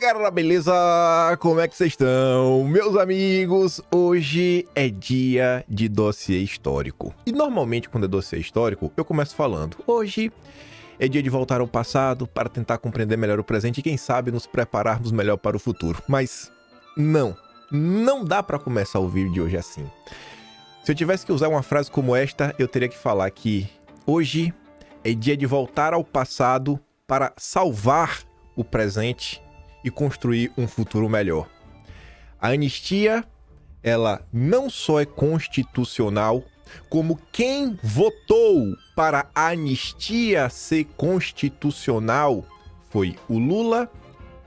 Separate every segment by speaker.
Speaker 1: galera, beleza? Como é que vocês estão? Meus amigos, hoje é dia de dossiê histórico. E normalmente quando é dossiê histórico, eu começo falando: hoje é dia de voltar ao passado para tentar compreender melhor o presente e quem sabe nos prepararmos melhor para o futuro. Mas não dá para começar o vídeo de hoje assim. Se eu tivesse que usar uma frase como esta, eu teria que falar que hoje é dia de voltar ao passado para salvar o presente e construir um futuro melhor. A anistia, ela não só é constitucional, como quem votou para a anistia ser constitucional foi o Lula,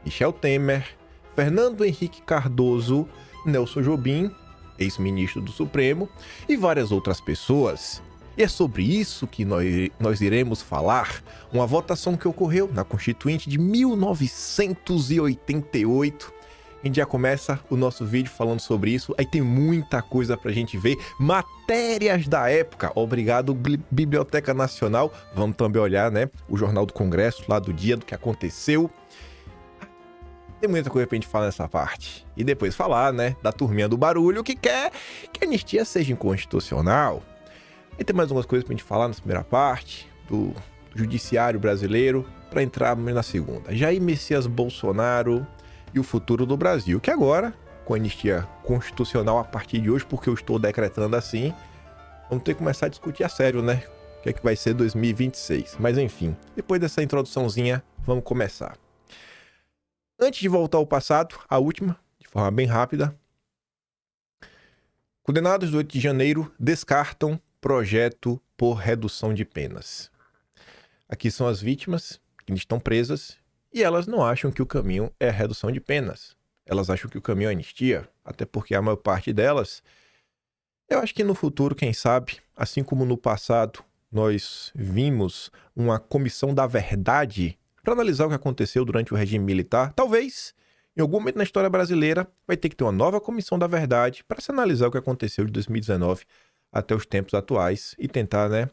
Speaker 1: Michel Temer, Fernando Henrique Cardoso, Nelson Jobim, ex-ministro do Supremo, e várias outras pessoas. E é sobre isso que nós iremos falar, uma votação que ocorreu na Constituinte de 1988. A gente já começa o nosso vídeo falando sobre isso, aí tem muita coisa pra gente ver, matérias da época, obrigado Biblioteca Nacional, vamos também olhar, né, o Jornal do Congresso, lá do dia do que aconteceu. Tem muita coisa pra gente falar nessa parte. E depois falar, né, da turminha do barulho que quer que a anistia seja inconstitucional. E tem mais algumas coisas pra gente falar nessa primeira parte, do judiciário brasileiro, para entrar na segunda. Jair Messias Bolsonaro e o futuro do Brasil, que agora, com a anistia constitucional a partir de hoje, porque eu estou decretando assim, vamos ter que começar a discutir a sério, né? O que é que vai ser 2026. Mas enfim, depois dessa introduçãozinha, vamos começar. Antes de voltar ao passado, a última, de forma bem rápida. Condenados do 8 de janeiro descartam projeto por redução de penas. Aqui são as vítimas que estão presas e elas não acham que o caminho é a redução de penas. Elas acham que o caminho é a anistia, até porque a maior parte delas, eu acho que no futuro, quem sabe, assim como no passado, nós vimos uma comissão da verdade para analisar o que aconteceu durante o regime militar, talvez, em algum momento na história brasileira, vai ter que ter uma nova comissão da verdade para se analisar o que aconteceu de 2019 até os tempos atuais e tentar, né,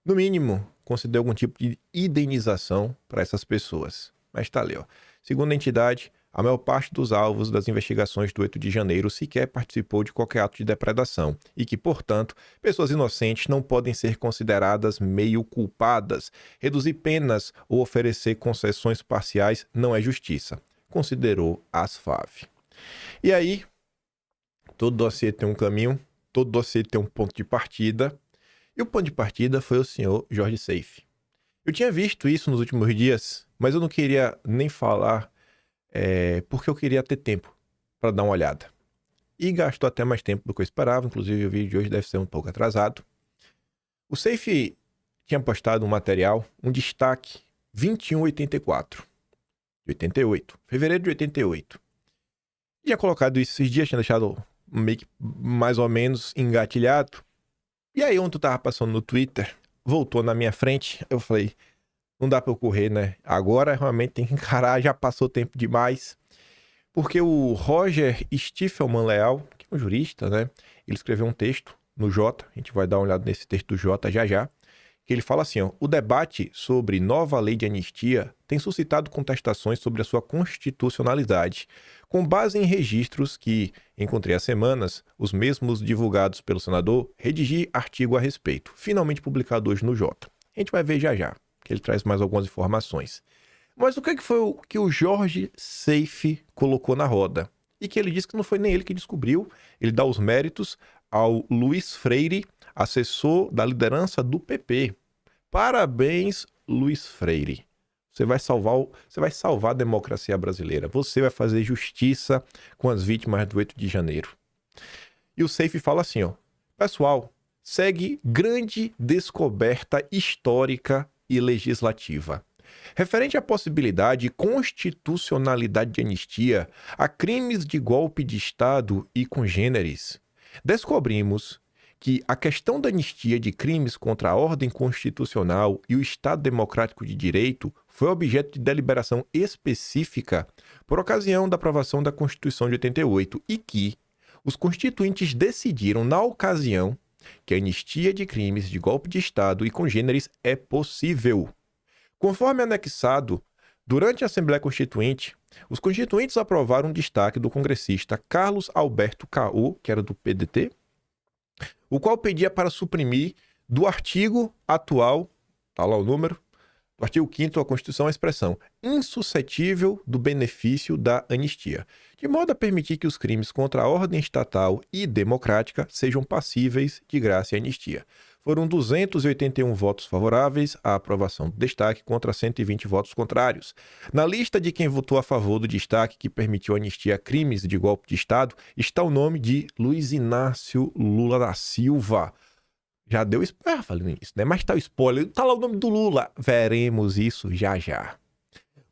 Speaker 1: no mínimo, conceder algum tipo de indenização para essas pessoas. Mas tá ali, ó. Segundo a entidade, a maior parte dos alvos das investigações do 8 de janeiro sequer participou de qualquer ato de depredação e que, portanto, pessoas inocentes não podem ser consideradas meio culpadas. Reduzir penas ou oferecer concessões parciais não é justiça, considerou Asfav. E aí, todo dossiê tem um caminho, todo dossiê tem um ponto de partida, e o ponto de partida foi o senhor Jorge Seife. Eu tinha visto isso nos últimos dias, mas eu não queria nem falar, porque eu queria ter tempo para dar uma olhada. E gastou até mais tempo do que eu esperava, inclusive o vídeo de hoje deve ser um pouco atrasado. O Seife tinha postado um material, um destaque 2184, de 88, fevereiro de 88. Tinha colocado isso esses dias, tinha deixado meio que mais ou menos engatilhado. E aí ontem eu tava passando no Twitter, voltou na minha frente, eu falei, não dá pra eu correr, né? Agora realmente tem que encarar, já passou tempo demais. Porque o Roger Stiefelman Leal, que é um jurista, né? Ele escreveu um texto no Jota, a gente vai dar uma olhada nesse texto do Jota já, que ele fala assim, ó, o debate sobre nova lei de anistia tem suscitado contestações sobre a sua constitucionalidade, com base em registros que encontrei há semanas, os mesmos divulgados pelo senador, redigi artigo a respeito, finalmente publicado hoje no Jota. A gente vai ver já, que ele traz mais algumas informações. Mas o que foi o que o Jorge Seife colocou na roda? E que ele disse que não foi nem ele que descobriu, ele dá os méritos ao Luiz Freire, assessor da liderança do PP. Parabéns, Luiz Freire. Você vai salvar a democracia brasileira. Você vai fazer justiça com as vítimas do 8 de janeiro. E o Seife fala assim, ó, pessoal, segue grande descoberta histórica e legislativa. Referente à possibilidade e constitucionalidade de anistia a crimes de golpe de Estado e congêneres, descobrimos que a questão da anistia de crimes contra a ordem constitucional e o Estado Democrático de Direito foi objeto de deliberação específica por ocasião da aprovação da Constituição de 88 e que os constituintes decidiram, na ocasião, que a anistia de crimes de golpe de Estado e congêneres é possível. Conforme anexado Durante a Assembleia Constituinte, os constituintes aprovaram um destaque do congressista Carlos Alberto Caô, que era do PDT, o qual pedia para suprimir do artigo atual, está lá o número, do artigo 5º da Constituição a expressão insuscetível do benefício da anistia, de modo a permitir que os crimes contra a ordem estatal e democrática sejam passíveis de graça e anistia. Foram 281 votos favoráveis à aprovação do destaque contra 120 votos contrários. Na lista de quem votou a favor do destaque que permitiu anistia a crimes de golpe de Estado está o nome de Luiz Inácio Lula da Silva. Já deu spoiler falando isso, né? Mas tá o spoiler, tá lá o nome do Lula. Veremos isso já já.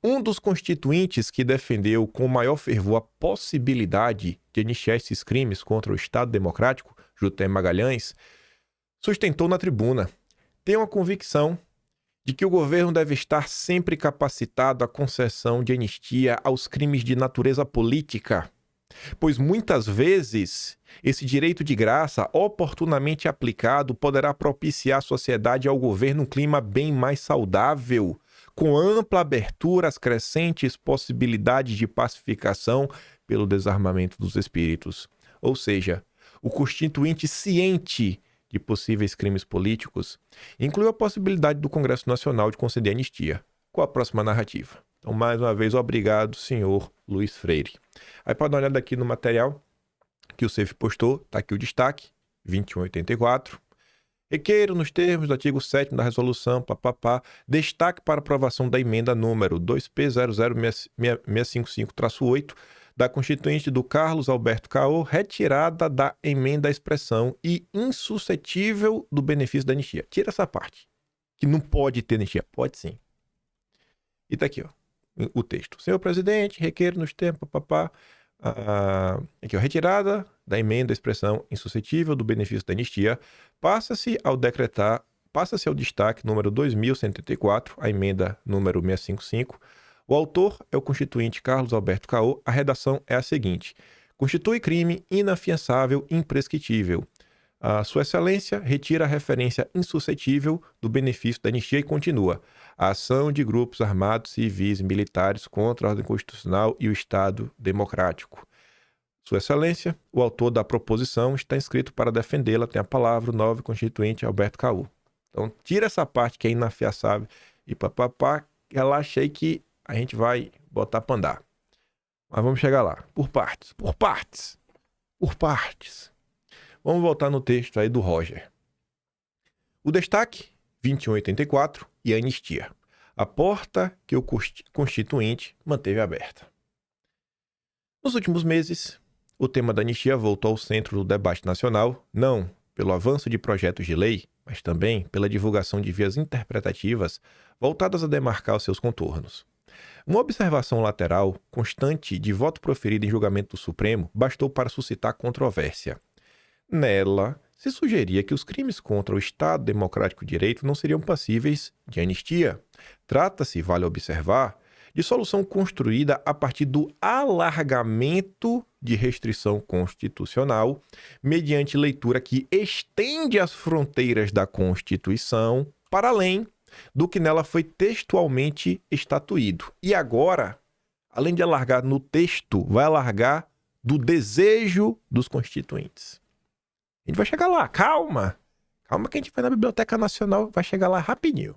Speaker 1: Um dos constituintes que defendeu com maior fervor a possibilidade de anistiar esses crimes contra o Estado Democrático, José Magalhães, sustentou na tribuna: tenho a convicção de que o governo deve estar sempre capacitado à concessão de anistia aos crimes de natureza política, pois muitas vezes esse direito de graça, oportunamente aplicado, poderá propiciar à sociedade e ao governo um clima bem mais saudável, com ampla abertura às crescentes possibilidades de pacificação pelo desarmamento dos espíritos. Ou seja, o constituinte ciente de possíveis crimes políticos incluiu a possibilidade do Congresso Nacional de conceder anistia. Qual a próxima narrativa? Então, mais uma vez, obrigado, senhor Luiz Freire. Aí pode dar uma olhada aqui no material que o CEF postou, está aqui o destaque, 2184. Requeiro, nos termos do artigo 7º da resolução, destaque para aprovação da emenda número 2P00655-8 da Constituinte do Carlos Alberto Caô, retirada da emenda à expressão e insuscetível do benefício da anistia. Tira essa parte, que não pode ter anistia. Pode sim. E tá aqui, ó, o texto. Senhor presidente, requeiro nos termos, aqui, ó, retirada da emenda à expressão insuscetível do benefício da anistia, passa-se ao destaque número 2184, a emenda número 655. O autor é o constituinte Carlos Alberto Caô. A redação é a seguinte: constitui crime inafiançável e imprescritível. A Sua Excelência retira a referência insuscetível do benefício da anistia e continua: a ação de grupos armados, civis e militares contra a ordem constitucional e o Estado democrático. Sua Excelência, o autor da proposição está inscrito para defendê-la, tem a palavra o novo constituinte Alberto Caô. Então, tira essa parte que é inafiançável e relaxa aí que a gente vai botar para andar. Mas vamos chegar lá. Por partes. Vamos voltar no texto aí do Roger. O destaque, 2184, e a anistia. A porta que o constituinte manteve aberta. Nos últimos meses, o tema da anistia voltou ao centro do debate nacional, não pelo avanço de projetos de lei, mas também pela divulgação de vias interpretativas voltadas a demarcar os seus contornos. Uma observação lateral constante de voto proferido em julgamento do Supremo bastou para suscitar controvérsia. Nela, se sugeria que os crimes contra o Estado Democrático de Direito não seriam passíveis de anistia. Trata-se, vale observar, de solução construída a partir do alargamento de restrição constitucional, mediante leitura que estende as fronteiras da Constituição para além do que nela foi textualmente estatuído. E agora, além de alargar no texto, vai alargar do desejo dos constituintes. A gente vai chegar lá, calma que a gente vai na Biblioteca Nacional, vai chegar lá rapidinho.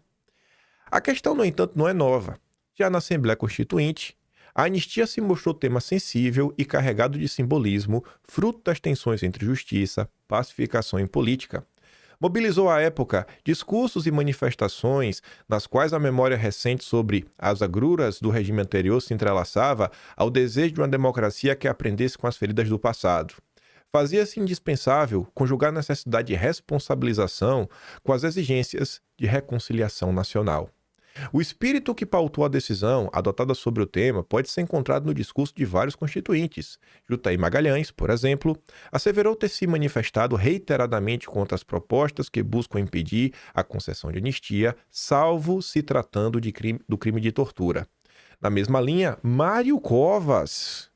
Speaker 1: A questão, no entanto, não é nova. Já na Assembleia Constituinte, a anistia se mostrou tema sensível e carregado de simbolismo, fruto das tensões entre justiça, pacificação e política. Mobilizou à época discursos e manifestações nas quais a memória recente sobre as agruras do regime anterior se entrelaçava ao desejo de uma democracia que aprendesse com as feridas do passado. Fazia-se indispensável conjugar a necessidade de responsabilização com as exigências de reconciliação nacional. O espírito que pautou a decisão adotada sobre o tema pode ser encontrado no discurso de vários constituintes. José Magalhães, por exemplo, asseverou ter se manifestado reiteradamente contra as propostas que buscam impedir a concessão de anistia, salvo se tratando do crime de tortura. Na mesma linha, Mário Covas,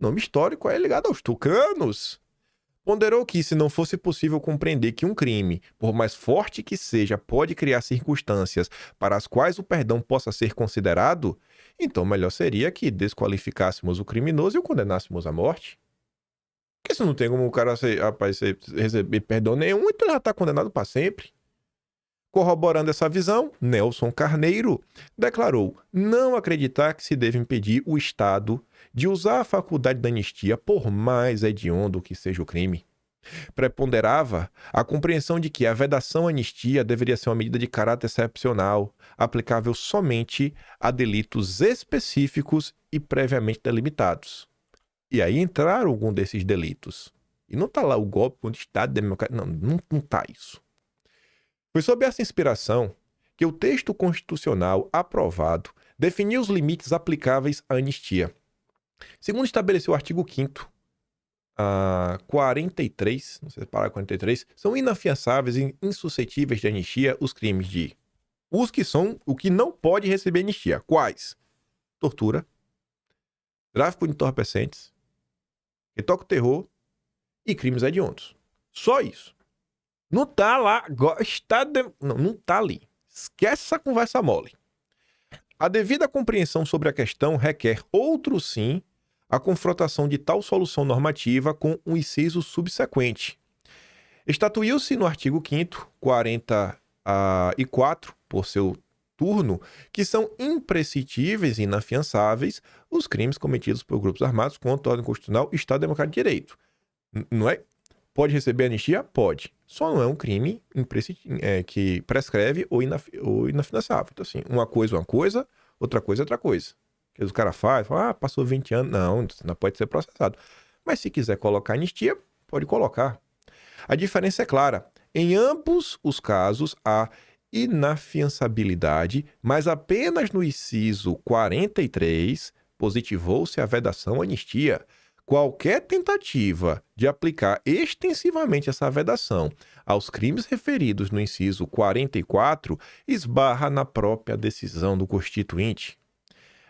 Speaker 1: nome histórico é ligado aos tucanos, Ponderou que, se não fosse possível compreender que um crime, por mais forte que seja, pode criar circunstâncias para as quais o perdão possa ser considerado, então melhor seria que desqualificássemos o criminoso e o condenássemos à morte. Porque se não tem como o cara receber perdão nenhum, então ele já está condenado para sempre. Corroborando essa visão, Nelson Carneiro declarou não acreditar que se deve impedir o Estado de usar a faculdade da anistia por mais hediondo que seja o crime. Preponderava a compreensão de que a vedação à anistia deveria ser uma medida de caráter excepcional, aplicável somente a delitos específicos e previamente delimitados. E aí entraram algum desses delitos. E não está lá o golpe contra o Estado Democrático. Não está isso. Foi sob essa inspiração que o texto constitucional aprovado definiu os limites aplicáveis à anistia. Segundo estabeleceu o artigo 5º, 43, não sei se parar 43, são inafiançáveis e insuscetíveis de anistia os crimes de o que não pode receber anistia. Quais? Tortura, tráfico de entorpecentes, que toca o terror e crimes hediondos. Só isso. Não tá lá, não tá ali. Esquece essa conversa mole. A devida compreensão sobre a questão requer, outro sim, a confrontação de tal solução normativa com um inciso subsequente. Estatuiu-se no artigo 5º, 44, por seu turno, que são imprescindíveis e inafiançáveis os crimes cometidos por grupos armados contra a ordem constitucional e Estado Democrático de Direito. Não é? Pode receber anistia? Pode. Só não é um crime que prescreve ou inafiançável. Então, assim, uma coisa, outra coisa, outra coisa. Que o cara faz, passou 20 anos. Não pode ser processado. Mas se quiser colocar anistia, pode colocar. A diferença é clara. Em ambos os casos, há inafiançabilidade, mas apenas no inciso 43 positivou-se a vedação à anistia. Qualquer tentativa de aplicar extensivamente essa vedação aos crimes referidos no inciso 44 esbarra na própria decisão do Constituinte.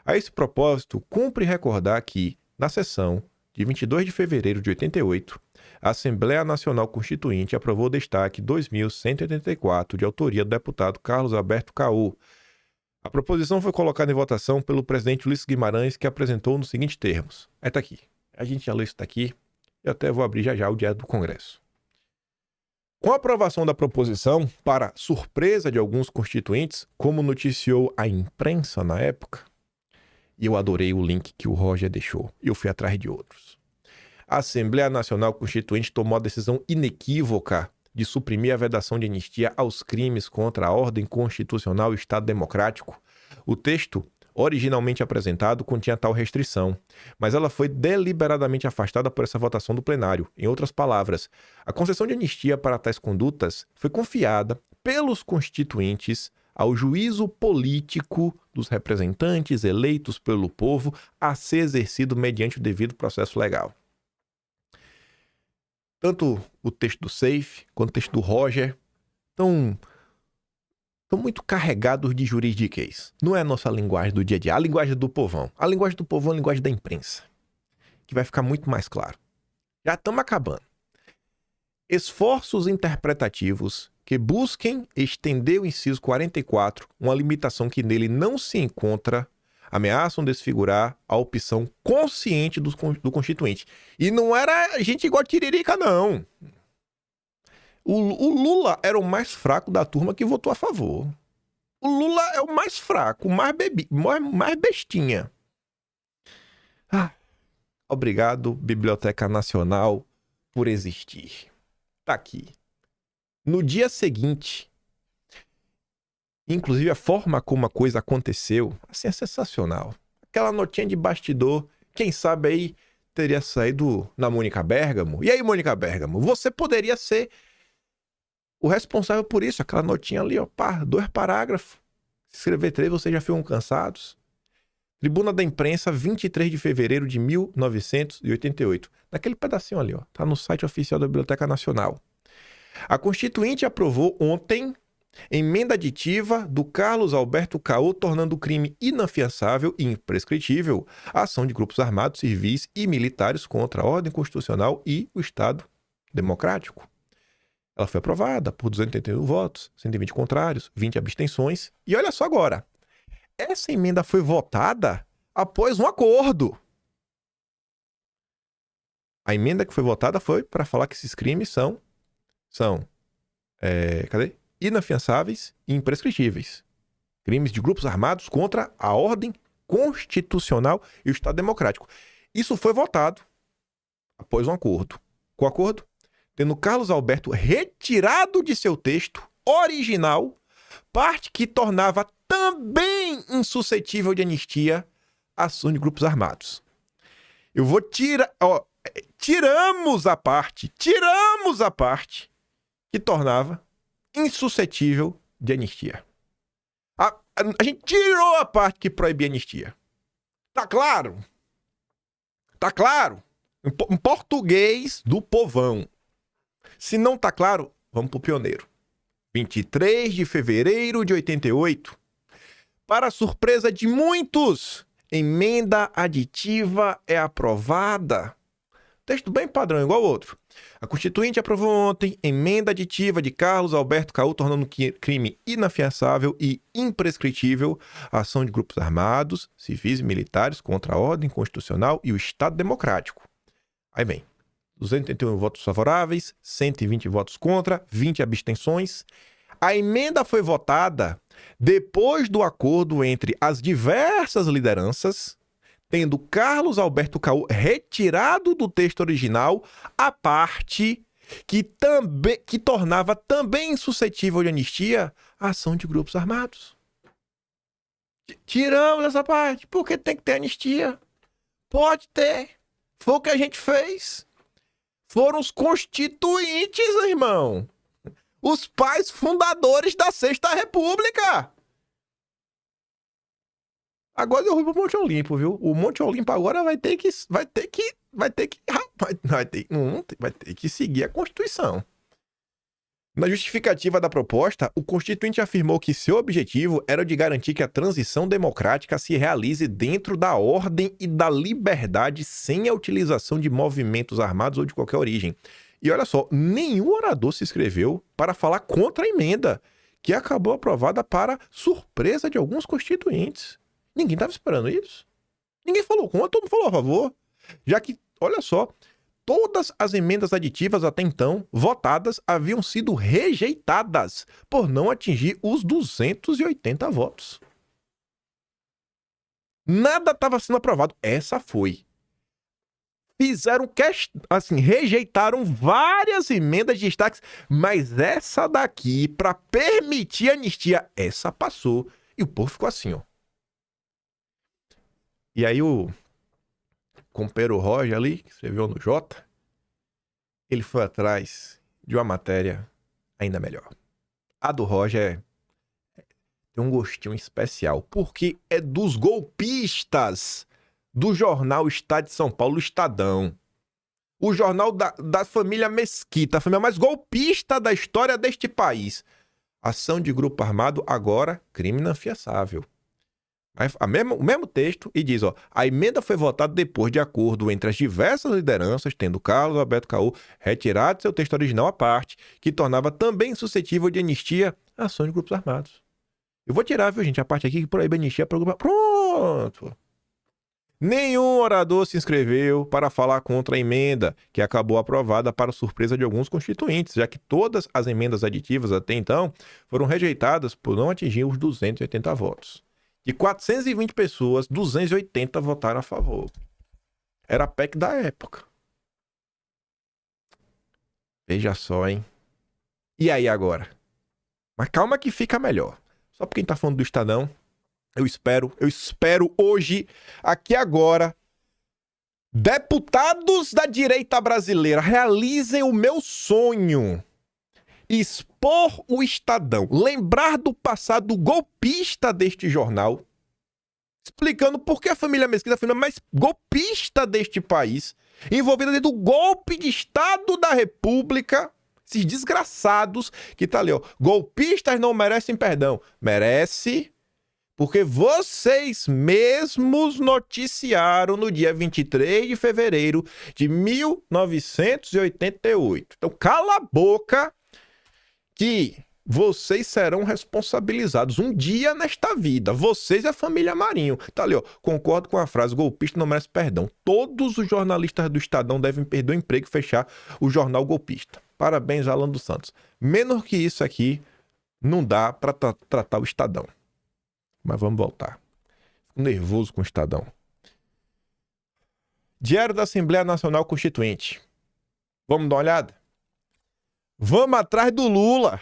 Speaker 1: A esse propósito, cumpre recordar que, na sessão de 22 de fevereiro de 88, a Assembleia Nacional Constituinte aprovou o destaque 2184 de autoria do deputado Carlos Alberto Caú. A proposição foi colocada em votação pelo presidente Ulisses Guimarães, que apresentou nos seguintes termos. Aí está aqui. A gente já leu isso daqui. Eu até vou abrir já o diário do Congresso. Com a aprovação da proposição, para surpresa de alguns constituintes, como noticiou a imprensa na época, e eu adorei o link que o Roger deixou, e eu fui atrás de outros. A Assembleia Nacional Constituinte tomou a decisão inequívoca de suprimir a vedação de anistia aos crimes contra a ordem constitucional e o Estado Democrático. O texto originalmente apresentado continha tal restrição, mas ela foi deliberadamente afastada por essa votação do plenário. Em outras palavras, a concessão de anistia para tais condutas foi confiada pelos constituintes ao juízo político dos representantes eleitos pelo povo a ser exercido mediante o devido processo legal. Tanto o texto do Seif quanto o texto do Roger estão muito carregados de juridiquês. Não é a nossa linguagem do dia a dia, a linguagem do povão. A linguagem do povão é a linguagem da imprensa, que vai ficar muito mais claro. Já estamos acabando. Esforços interpretativos que busquem estender o inciso 44, uma limitação que nele não se encontra, ameaçam desfigurar a opção consciente do constituinte. E não era gente igual a Tiririca, não. O Lula era o mais fraco da turma que votou a favor. O Lula é o mais fraco, o mais bestinha. Obrigado, Biblioteca Nacional, por existir. Tá aqui. No dia seguinte, inclusive a forma como a coisa aconteceu, assim, é sensacional. Aquela notinha de bastidor, quem sabe aí teria saído na Mônica Bergamo. E aí, Mônica Bergamo, você poderia ser o responsável por isso, aquela notinha ali, 2 parágrafos. Se escrever 3, vocês já ficam cansados. Tribuna da Imprensa, 23 de fevereiro de 1988. Naquele pedacinho ali, tá no site oficial da Biblioteca Nacional. A Constituinte aprovou ontem emenda aditiva do Carlos Alberto Caú, tornando o crime inafiançável e imprescritível a ação de grupos armados, civis e militares contra a ordem constitucional e o Estado democrático. Ela foi aprovada por 281 votos, 120 contrários, 20 abstenções. E olha só agora, essa emenda foi votada após um acordo. A emenda que foi votada foi para falar que esses crimes são inafiançáveis e imprescritíveis. Crimes de grupos armados contra a ordem constitucional e o Estado democrático. Isso foi votado após um acordo. Com o acordo, tendo Carlos Alberto retirado de seu texto original parte que tornava também insuscetível de anistia ações de grupos armados. Eu vou tirar... Tiramos a parte que tornava insuscetível de anistia. A gente tirou a parte que proibia anistia. Tá claro? Tá claro? Em português do povão. Se não tá claro, vamos pro pioneiro. 23 de fevereiro de 88. Para surpresa de muitos, emenda aditiva é aprovada. Texto bem padrão, igual ao outro. A Constituinte aprovou ontem emenda aditiva de Carlos Alberto Caú, tornando crime inafiançável e imprescritível a ação de grupos armados, civis e militares contra a ordem constitucional e o Estado democrático. Aí vem, 281 votos favoráveis, 120 votos contra, 20 abstenções. A emenda foi votada depois do acordo entre as diversas lideranças, tendo Carlos Alberto Caú retirado do texto original a parte que tornava também insuscetível de anistia a ação de grupos armados. Tiramos essa parte, porque tem que ter anistia. Pode ter. Foi o que a gente fez. Foram os constituintes, irmão. Os pais fundadores da Sexta República. Agora eu vou pro Monte Olimpo, viu? O Monte Olimpo agora vai ter que seguir a Constituição. Na justificativa da proposta, o Constituinte afirmou que seu objetivo era o de garantir que a transição democrática se realize dentro da ordem e da liberdade sem a utilização de movimentos armados ou de qualquer origem. E olha só, nenhum orador se inscreveu para falar contra a emenda, que acabou aprovada para surpresa de alguns constituintes. Ninguém estava esperando isso. Ninguém falou contra, todo mundo falou a favor. Já que, olha só, todas as emendas aditivas até então votadas haviam sido rejeitadas por não atingir os 280 votos. Nada estava sendo aprovado. Essa foi. Rejeitaram várias emendas de destaques, mas essa daqui, para permitir a anistia, essa passou. E o povo ficou assim, ó. E aí o companheiro Roger ali, que escreveu no Jota, ele foi atrás de uma matéria ainda melhor. A do Roger tem um gostinho especial, porque é dos golpistas do jornal Estado de São Paulo, o Estadão. O jornal da família Mesquita, a família mais golpista da história deste país. Ação de grupo armado, agora crime inafiançável. O mesmo texto e diz, ó, a emenda foi votada depois de acordo entre as diversas lideranças, tendo Carlos Alberto Caú retirado seu texto original à parte, que tornava também suscetível de anistia a ações de grupos armados. Eu vou tirar, viu, gente, a parte aqui que proíbe anistia para o grupo. Pronto! Nenhum orador se inscreveu para falar contra a emenda, que acabou aprovada para surpresa de alguns constituintes, já que todas as emendas aditivas até então foram rejeitadas por não atingir os 280 votos. De 420 pessoas, 280 votaram a favor. Era a PEC da época. Veja só, hein? E aí agora? Mas calma que fica melhor. Só porque quem tá falando do Estadão, eu espero hoje, aqui agora, deputados da direita brasileira, realizem o meu sonho. Expor o Estadão, lembrar do passado golpista deste jornal, explicando por que a família Mesquita é a família mais golpista deste país, envolvida dentro do golpe de Estado da República, esses desgraçados que tá ali, ó, golpistas não merecem perdão. Merece, Porque vocês mesmos noticiaram no dia 23 de fevereiro de 1988. Então, cala a boca que vocês serão responsabilizados um dia nesta vida. Vocês e a família Marinho. Tá ali, ó. Concordo com a frase: golpista não merece perdão. Todos os jornalistas do Estadão devem perder o emprego e fechar o jornal golpista. Parabéns, Alan dos Santos. Menos que isso aqui, não dá para tratar o Estadão. Mas vamos voltar. Fico nervoso com o Estadão. Diário da Assembleia Nacional Constituinte. Vamos dar uma olhada? Vamos atrás do Lula.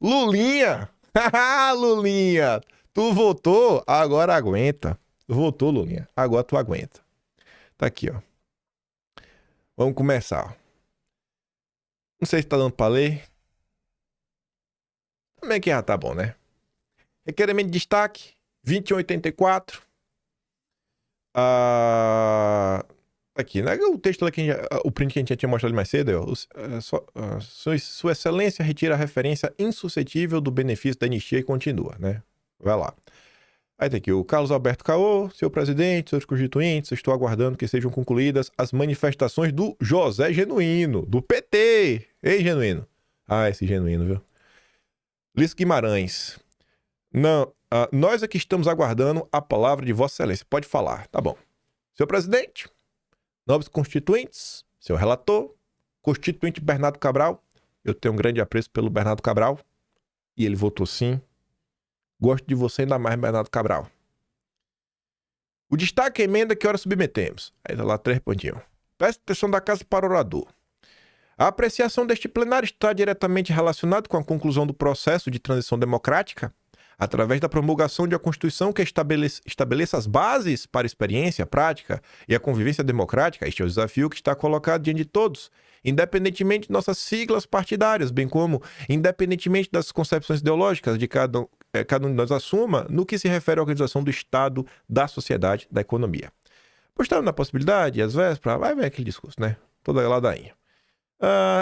Speaker 1: Lulinha. Lulinha. Tu votou, agora aguenta. Votou, Lulinha. Agora tu aguenta. Tá aqui, ó. Vamos começar. Não sei se tá dando pra ler. Também que já tá bom, né? Requerimento de destaque 2184. Aqui, né? O texto lá que o print que a gente já tinha mostrado mais cedo, ó. Sua Excelência retira a referência insuscetível do benefício da anistia e continua, né? Vai lá. Aí tem aqui o Carlos Alberto Caô, seu presidente, seus constituintes, estou aguardando que sejam concluídas as manifestações do José Genuíno, do PT. Ei, Genuíno. Esse Genuíno, viu? Liz Guimarães. Não, nós aqui estamos aguardando a palavra de Vossa Excelência. Pode falar, tá bom. Seu presidente, nobres constituintes, seu relator, constituinte Bernardo Cabral. Eu tenho um grande apreço pelo Bernardo Cabral. E ele votou sim. Gosto de você ainda mais, Bernardo Cabral. O destaque é a emenda que ora submetemos. Aí tá lá 3 pontinhos. Peço atenção da casa para o orador. A apreciação deste plenário está diretamente relacionada com a conclusão do processo de transição democrática, através da promulgação de uma Constituição que estabeleça as bases para a experiência, a prática e a convivência democrática. Este é o desafio que está colocado diante de todos, independentemente de nossas siglas partidárias, bem como independentemente das concepções ideológicas de cada um de nós assuma no que se refere à organização do Estado, da sociedade, da economia. Postando na possibilidade, às vésperas, vai ver aquele discurso, né? Toda a ladainha.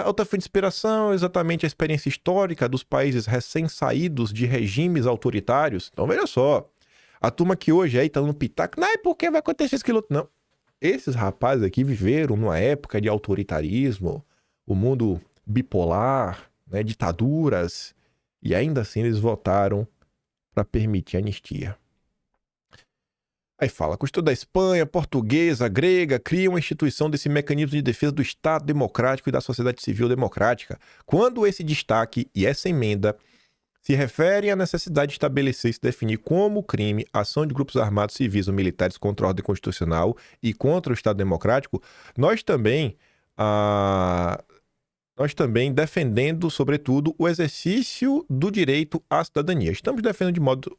Speaker 1: Outra fonte de inspiração é exatamente a experiência histórica dos países recém-saídos de regimes autoritários. Então, veja só. A turma que hoje aí tá no pitaco, não é porque vai acontecer isso, aquilo. Não. Esses rapazes aqui viveram numa época de autoritarismo, o mundo bipolar, né, ditaduras, e ainda assim eles votaram para permitir a anistia. Aí fala, a Constituição da Espanha, portuguesa, grega, cria uma instituição desse mecanismo de defesa do Estado democrático e da sociedade civil democrática, quando esse destaque e essa emenda se referem à necessidade de estabelecer e se definir como crime a ação de grupos armados civis ou militares contra a ordem constitucional e contra o Estado democrático, nós também defendendo, sobretudo, o exercício do direito à cidadania. Estamos defendendo de modo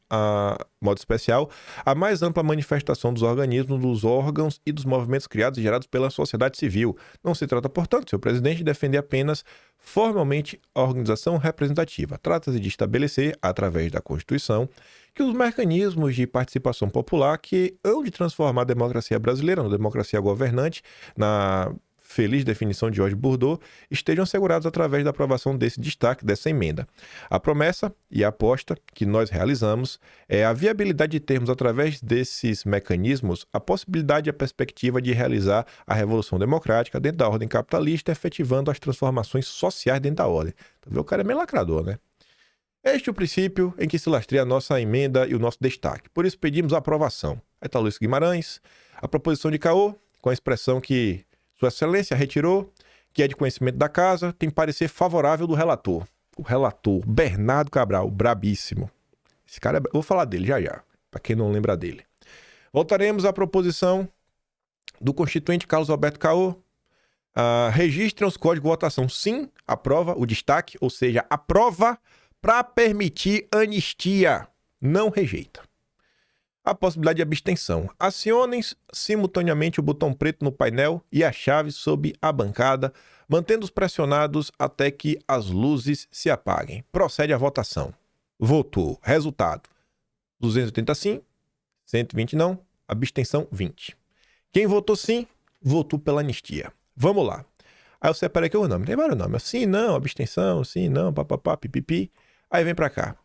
Speaker 1: especial a mais ampla manifestação dos organismos, dos órgãos e dos movimentos criados e gerados pela sociedade civil. Não se trata, portanto, senhor presidente, de defender apenas formalmente a organização representativa. Trata-se de estabelecer, através da Constituição, que os mecanismos de participação popular que hão de transformar a democracia brasileira na democracia governante, na feliz definição de Jorge Bourdieu, estejam assegurados através da aprovação desse destaque, dessa emenda. A promessa e a aposta que nós realizamos é a viabilidade de termos, através desses mecanismos, a possibilidade e a perspectiva de realizar a revolução democrática dentro da ordem capitalista, efetivando as transformações sociais dentro da ordem. Então, o cara é meio lacrador, né? Este é o princípio em que se lastreia a nossa emenda e o nosso destaque. Por isso pedimos a aprovação. Aí está Luiz Guimarães, a proposição de Caô, com a expressão que Sua Excelência retirou, que é de conhecimento da casa, tem parecer favorável do relator. O relator, Bernardo Cabral, brabíssimo. Esse cara, eu vou falar dele já, para quem não lembra dele. Voltaremos à proposição do constituinte Carlos Alberto Caô. Registrem os códigos de votação. Sim, aprova o destaque, ou seja, aprova para permitir anistia. Não rejeita. A possibilidade de abstenção. Acionem simultaneamente o botão preto no painel e a chave sob a bancada, mantendo-os pressionados até que as luzes se apaguem. Procede a votação. Votou. Resultado: 280 sim, 120 não, abstenção 20. Quem votou sim, votou pela anistia. Vamos lá. Aí eu separei aqui o nome. Tem vários nomes. Sim, não, abstenção, sim, não, papapá, pipipi. Aí vem pra cá.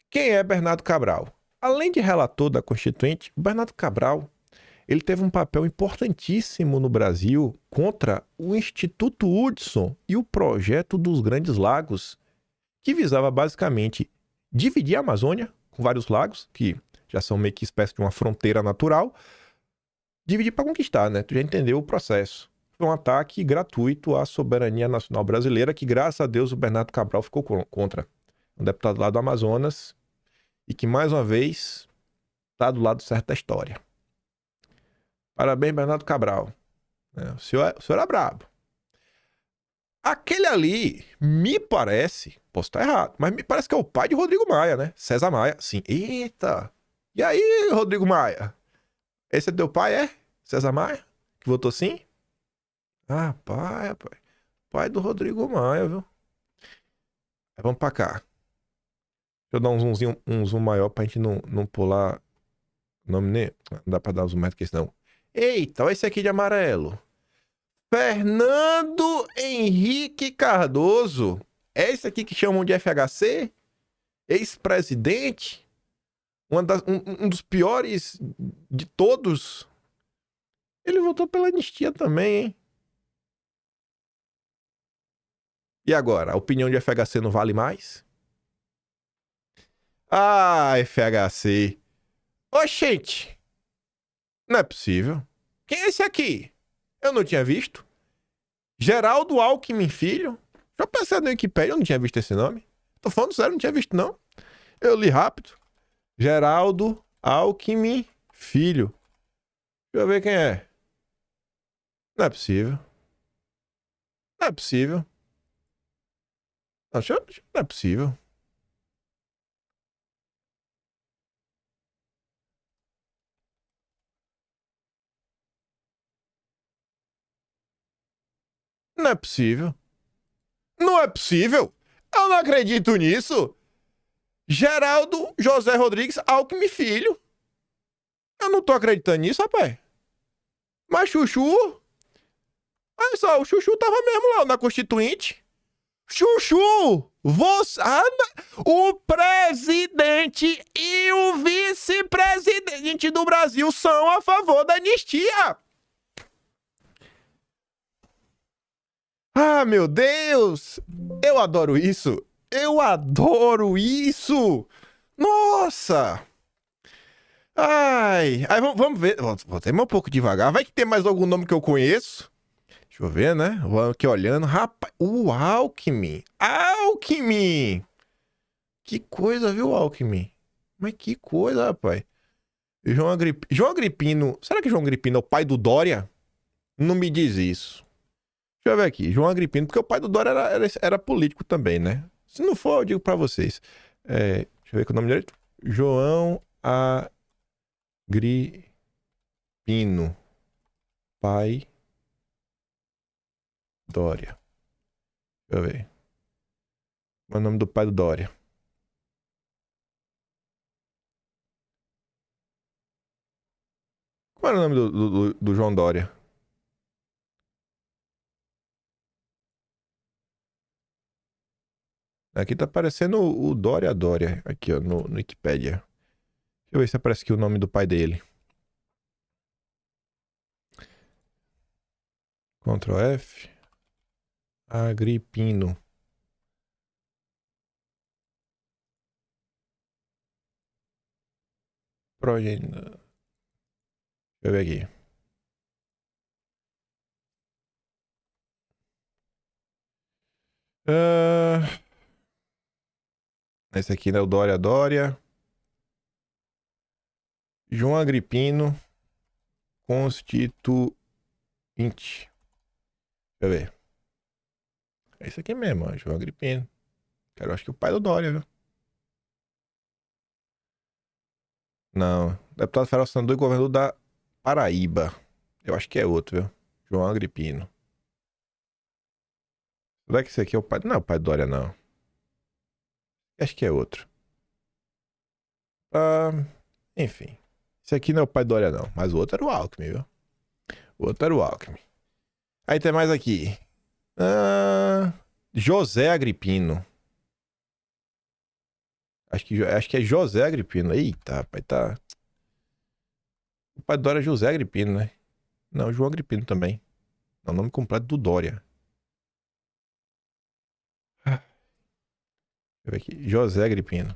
Speaker 1: Quem é Bernardo Cabral? além de relator da Constituinte, o Bernardo Cabral ele teve um papel importantíssimo no Brasil contra o Instituto Hudson e o projeto dos Grandes Lagos, que visava basicamente dividir a Amazônia com vários lagos, que já são meio que espécie de uma fronteira natural, dividir para conquistar, né? Tu já entendeu o processo. Foi um ataque gratuito à soberania nacional brasileira que, graças a Deus, o Bernardo Cabral ficou contra. Um deputado lá do Amazonas e que, mais uma vez, está do lado certo da história. Parabéns, Bernardo Cabral. O senhor é brabo. Aquele ali, me parece, posso estar errado, mas me parece que é o pai de Rodrigo Maia, né? César Maia. Sim. Eita! E aí, Rodrigo Maia? Esse é teu pai, é? César Maia? Que votou sim? Ah, pai. Pai do Rodrigo Maia, viu? Aí vamos pra cá. Deixa eu dar um zoom maior pra gente não pular o nome nem. Não dá pra dar um zoom mais do que isso, não. Eita, olha esse aqui de amarelo. Fernando Henrique Cardoso. É esse aqui que chamam de FHC? Ex-presidente? Um dos piores de todos. Ele votou pela anistia também, hein? E agora? A opinião de FHC não vale mais? Ah, FHC. Oxente. Não é possível. Quem é esse aqui? Eu não tinha visto. Geraldo Alckmin Filho? Já pensei no Wikipedia, eu não tinha visto esse nome. Tô falando sério, não tinha visto, não. Eu li rápido. Geraldo Alckmin Filho. Deixa eu ver quem é. Não é possível. Não é possível. Não, não é possível. Não é possível. Não é possível. Eu não acredito nisso. Geraldo José Rodrigues Alckmin Filho. Eu não tô acreditando nisso, rapaz. Mas Chuchu... Olha só, o Chuchu tava mesmo lá na Constituinte. Chuchu! Você... o presidente e o vice-presidente do Brasil são a favor da anistia. Ah, meu Deus! Eu adoro isso! Eu adoro isso! Nossa! Ai, aí vamos ver. Vou ter um pouco devagar. Vai que tem mais algum nome que eu conheço. Deixa eu ver, né? Vou aqui olhando. Rapaz, o Alckmin. Alckmin! Que coisa, viu, Alckmin? Mas que coisa, rapaz. João Agripino. Será que João Agripino é o pai do Dória? Não me diz isso. Deixa eu ver aqui. João Agripino, porque o pai do Dória era político também, né? Se não for, eu digo pra vocês. Deixa eu ver que o nome dele. João Agripino. Pai Dória. Deixa eu ver. Qual é o nome do pai do Dória? Qual era o nome do João Dória? Aqui tá aparecendo o Dória. Aqui, ó, no Wikipedia. Deixa eu ver se aparece aqui o nome do pai dele. Ctrl F. Agripino. Deixa eu ver aqui. Esse aqui, né? O Dória. João Agripino. Constituinte. Deixa eu ver. É isso aqui mesmo, ó, João Agripino. Eu acho que o pai do Dória, viu? Não. Deputado federal, senador e governador da Paraíba. Eu acho que é outro, viu? João Agripino. Será que esse aqui é o pai? Não é o pai do Dória, não. Acho que é outro. Enfim. Esse aqui não é o pai do Dória, não. Mas o outro era o Alckmin, viu? O outro era o Alckmin. Aí tem mais aqui. José Agripino. Acho que é José Agripino. Eita, pai, tá. O pai do Dória é José Agripino, né? Não, João Agripino também. É o nome completo do Dória. Deixa eu ver aqui. José Agripino.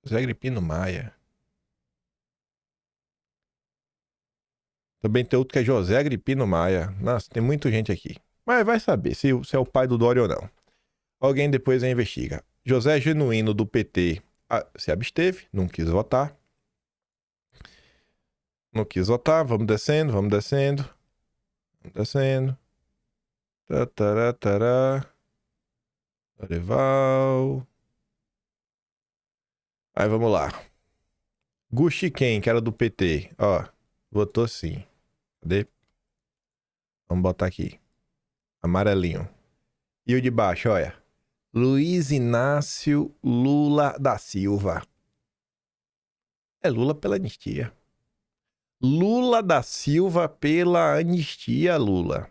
Speaker 1: José Agripino Maia. Também tem outro que é José Agripino Maia. Nossa, tem muita gente aqui. Mas vai saber se é o pai do Dória ou não. Alguém depois investiga. José Genuíno, do PT, se absteve, não quis votar. Não quis votar. Vamos descendo, vamos descendo. Vamos descendo. Tará, tará. Dorival. Aí vamos lá. Guxiquem, que era do PT. Ó, votou sim. Cadê? Vamos botar aqui. Amarelinho. E o de baixo, olha. Luiz Inácio Lula da Silva. É Lula pela anistia. Lula da Silva pela anistia, Lula.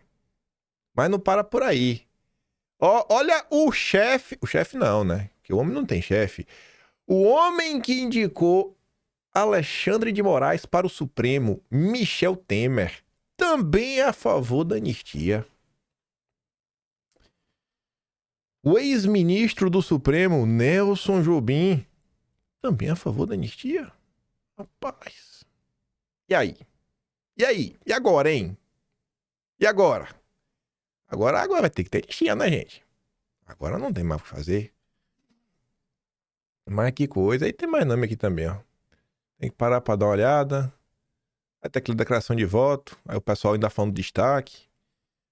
Speaker 1: Mas não para por aí. Ó, olha o chefe. O chefe não, né? Que o homem não tem chefe. O homem que indicou Alexandre de Moraes para o Supremo, Michel Temer, também é a favor da anistia. O ex-ministro do Supremo, Nelson Jobim, também é a favor da anistia? Rapaz. E aí? E aí? E agora, hein? E agora? Agora vai ter que ter anistia, né, gente? Agora não tem mais o que fazer. Mas que coisa. Aí tem mais nome aqui também, ó. Tem que parar pra dar uma olhada. Vai ter aquela declaração de voto. Aí o pessoal ainda falando de destaque.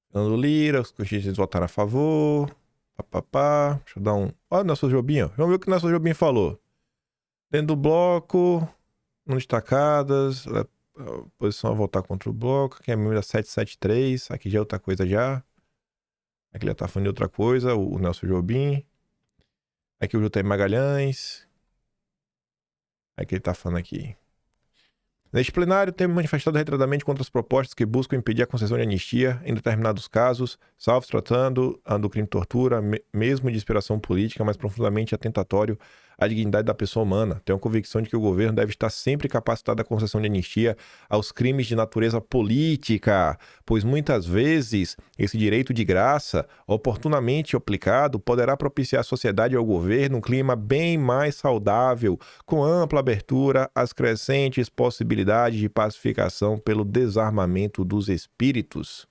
Speaker 1: Fernando Lira, os constituintes votaram a favor. Papapá. Deixa eu dar um... Ó, o Nelson Jobim, ó. Vamos ver o que o Nelson Jobim falou. Dentro do bloco, não destacadas, posição a votar contra o bloco, que é a memória 773, aqui já é outra coisa já. Aqui ele já tá falando de outra coisa, o Nelson Jobim. Aqui o J.M. Magalhães. Aqui ele tá falando aqui. Neste plenário, temos manifestado reiteradamente contra as propostas que buscam impedir a concessão de anistia em determinados casos, salvo se tratando do crime de tortura, mesmo de inspiração política, mas profundamente atentatório à dignidade da pessoa humana. Tenho a convicção de que o governo deve estar sempre capacitado à concessão de anistia aos crimes de natureza política, pois muitas vezes esse direito de graça, oportunamente aplicado, poderá propiciar à sociedade e ao governo um clima bem mais saudável, com ampla abertura às crescentes possibilidades de pacificação pelo desarmamento dos espíritos.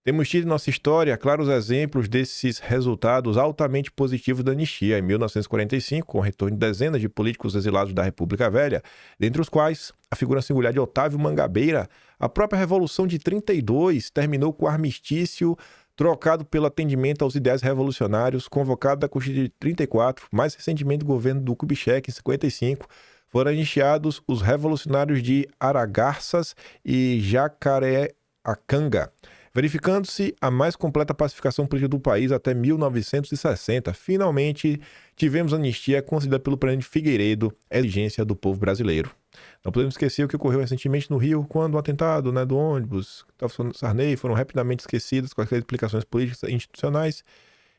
Speaker 1: Temos tido em nossa história claros exemplos desses resultados altamente positivos da anistia. Em 1945, com o retorno de dezenas de políticos exilados da República Velha, dentre os quais a figura singular de Otávio Mangabeira, a própria Revolução de 32 terminou com o armistício trocado pelo atendimento aos ideais revolucionários, convocado da Constituição de 34, mais recentemente o governo do Kubitschek, em 55, foram anistiados os revolucionários de Aragarças e Jacareacanga, verificando-se a mais completa pacificação política do país até 1960. Finalmente, tivemos a anistia concedida pelo presidente Figueiredo, exigência do povo brasileiro. Não podemos esquecer o que ocorreu recentemente no Rio, quando o atentado do ônibus que estava falando Sarney foram rapidamente esquecidas com as explicações políticas e institucionais,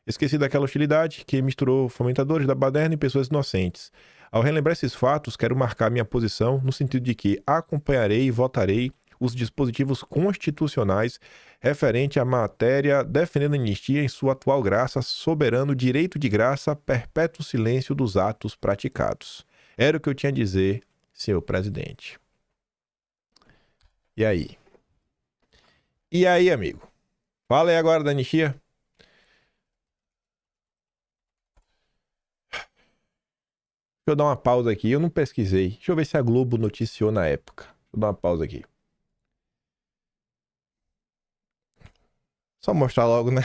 Speaker 1: esquecida aquela hostilidade que misturou fomentadores da baderna e pessoas inocentes. Ao relembrar esses fatos, quero marcar minha posição no sentido de que acompanharei e votarei os dispositivos constitucionais referente à matéria defendendo a anistia em sua atual graça, soberano direito de graça, perpétuo silêncio dos atos praticados. Era o que eu tinha a dizer, senhor presidente. E aí? E aí, amigo? Fala aí agora da anistia. Deixa eu dar uma pausa aqui. Eu não pesquisei. Deixa eu ver se a Globo noticiou na época. Deixa eu dar uma pausa aqui. Só mostrar logo, né?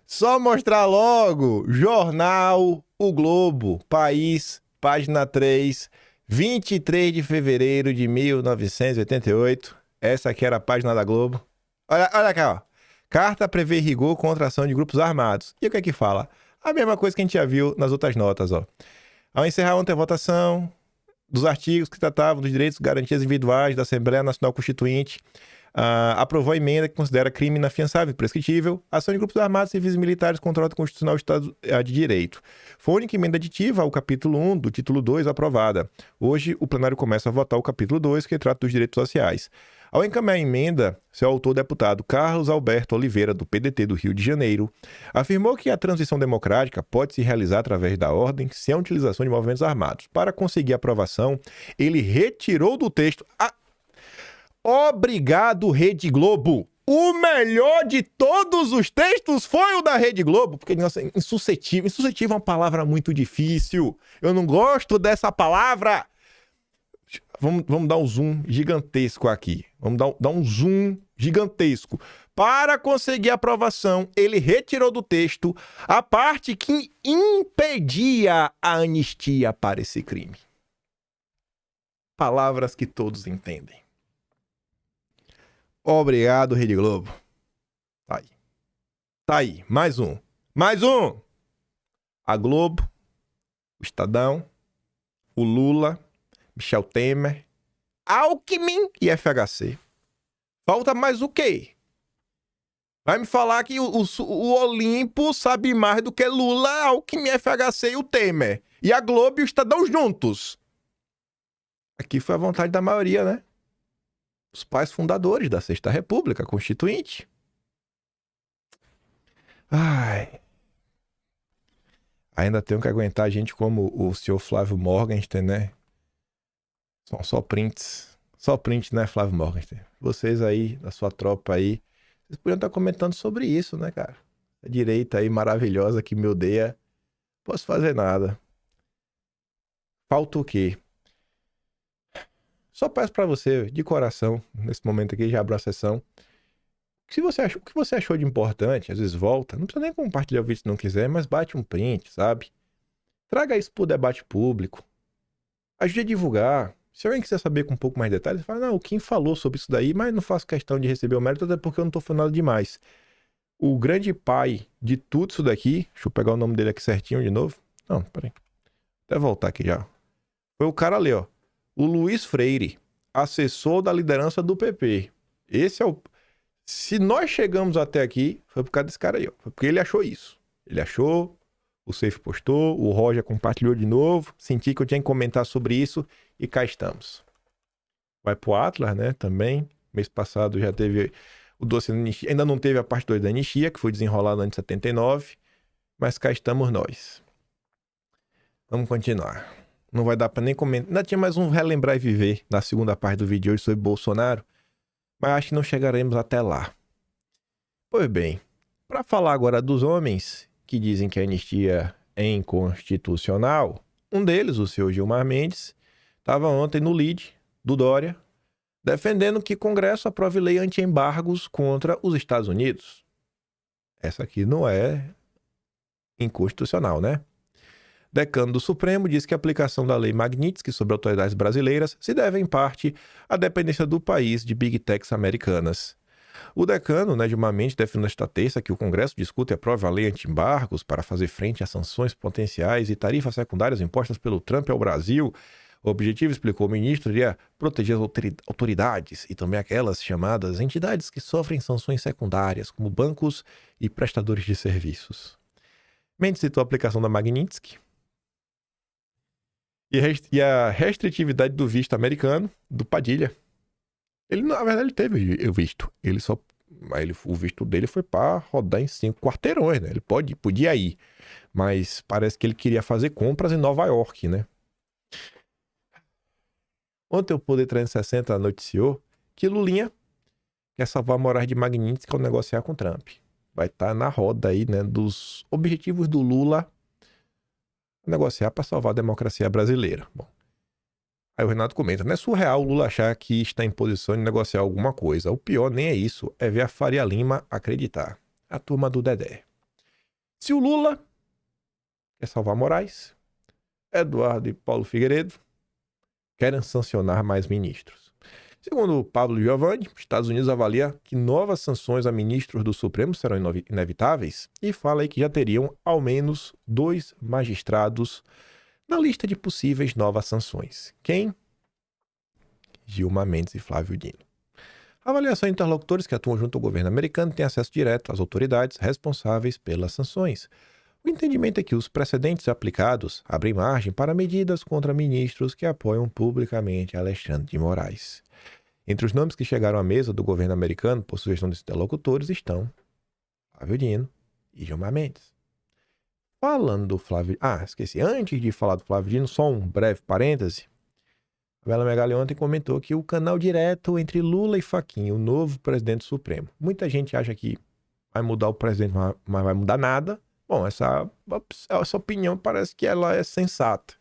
Speaker 1: Só mostrar logo. Jornal O Globo, País, página 3, 23 de fevereiro de 1988. Essa aqui era a página da Globo. Olha aqui, ó. Carta prevê rigor contra a ação de grupos armados. E o que é que fala? A mesma coisa que a gente já viu nas outras notas, ó. Ao encerrar ontem a votação dos artigos que tratavam dos direitos e garantias individuais da Assembleia Nacional Constituinte, aprovou a emenda que considera crime inafiançável e prescritível ação de grupos armados, civis e militares contra a ordem constitucional do Estado de Direito. Foi a única emenda aditiva ao capítulo 1 do título 2 aprovada. Hoje, o plenário começa a votar o capítulo 2, que trata dos direitos sociais. Ao encaminhar a emenda, seu autor, deputado Carlos Alberto Oliveira, do PDT do Rio de Janeiro, afirmou que a transição democrática pode se realizar através da ordem sem a utilização de movimentos armados. Para conseguir aprovação, ele retirou do texto... Obrigado, Rede Globo! O melhor de todos os textos foi o da Rede Globo, porque, nossa, insuscetível. Insuscetível é uma palavra muito difícil. Eu não gosto dessa palavra. Vamos dar um zoom gigantesco aqui. Vamos dar um zoom gigantesco. Para conseguir aprovação, ele retirou do texto a parte que impedia a anistia para esse crime. Palavras que todos entendem. Obrigado, Rede Globo. Tá aí. Tá aí. Mais um. Mais um! A Globo, o Estadão, o Lula, Michel Temer, Alckmin e FHC. Falta mais o quê? Vai me falar que o Olimpo sabe mais do que Lula, Alckmin, FHC e o Temer. E a Globo e o Estadão juntos. Aqui foi a vontade da maioria, né? Os pais fundadores da Sexta República Constituinte. Ai. Ainda tenho que aguentar gente como o senhor Flávio Morgenstern, né? São só prints. Só prints, né, Flávio Morgenstern? Vocês aí, da sua tropa aí, vocês podiam estar comentando sobre isso, né, cara? A direita aí maravilhosa que me odeia. Posso fazer nada. Falta o quê? Só peço pra você, de coração, nesse momento aqui, já abro a sessão. O que você achou de importante? Às vezes volta. Não precisa nem compartilhar o vídeo se não quiser, mas bate um print, sabe? Traga isso pro debate público. Ajude a divulgar. Se alguém quiser saber com um pouco mais de detalhes, fala, não, o Kim falou sobre isso daí, mas não faço questão de receber o mérito, até porque eu não tô falando nada demais. O grande pai de tudo isso daqui, deixa eu pegar o nome dele aqui certinho de novo. Não, peraí. Até voltar aqui já. Foi o cara ali, ó. O Luiz Freire, assessor da liderança do PP. Esse é o... Se nós chegamos até aqui, foi por causa desse cara aí, ó. Foi porque ele achou isso. Ele achou, o Safe postou, o Roger compartilhou de novo, senti que eu tinha que comentar sobre isso e cá estamos. Vai pro Atlas, né, também. Mês passado já teve o dossiê da anistia. Ainda não teve a parte 2 da anistia, que foi desenrolada antes de 79, mas cá estamos nós. Vamos continuar. Não vai dar pra nem comentar. Ainda tinha mais um relembrar e viver na segunda parte do vídeo hoje sobre Bolsonaro, mas acho que não chegaremos até lá. Pois bem, para falar agora dos homens que dizem que a anistia é inconstitucional, um deles, o senhor Gilmar Mendes, estava ontem no lead do Dória, defendendo que o Congresso aprove lei anti-embargos contra os Estados Unidos. Essa aqui não é inconstitucional, né? Decano do Supremo diz que a aplicação da lei Magnitsky sobre autoridades brasileiras se deve, em parte, à dependência do país de Big Techs americanas. O decano, Gilmar Mendes, definiu nesta terça que o Congresso discute e aprova a lei anti-embargos para fazer frente a sanções potenciais e tarifas secundárias impostas pelo Trump ao Brasil. O objetivo, explicou o ministro, seria proteger as autoridades e também aquelas chamadas entidades que sofrem sanções secundárias, como bancos e prestadores de serviços. Mendes citou a aplicação da Magnitsky e a restritividade do visto americano, do Padilha. Ele, na verdade, ele teve o visto. O visto dele foi para rodar em 5 quarteirões, né? Ele podia ir, mas parece que ele queria fazer compras em Nova York, né? Ontem o Poder 360 noticiou que Lulinha quer salvar a moral de Magnitsky ao negociar com Trump. Vai estar na roda aí, né, dos objetivos do Lula negociar para salvar a democracia brasileira. Bom, aí o Renato comenta, não é surreal o Lula achar que está em posição de negociar alguma coisa. O pior nem é isso, é ver a Faria Lima acreditar. A turma do Dedé. Se o Lula quer salvar Moraes, Eduardo e Paulo Figueiredo querem sancionar mais ministros. Segundo Pablo Giovanni, os Estados Unidos avalia que novas sanções a ministros do Supremo serão inevitáveis e fala aí que já teriam ao menos 2 magistrados na lista de possíveis novas sanções. Quem? Gilmar Mendes e Flávio Dino. A avaliação de interlocutores que atuam junto ao governo americano tem acesso direto às autoridades responsáveis pelas sanções. O entendimento é que os precedentes aplicados abrem margem para medidas contra ministros que apoiam publicamente Alexandre de Moraes. Entre os nomes que chegaram à mesa do governo americano por sugestão dos interlocutores estão Flávio Dino e Gilmar Mendes. Falando do Flávio... esqueci. Antes de falar do Flávio Dino, só um breve parêntese. A Bela Megali ontem comentou que o canal direto entre Lula e Fachin, o novo presidente supremo. Muita gente acha que vai mudar o presidente, mas vai mudar nada. Bom, essa opinião parece que ela é sensata.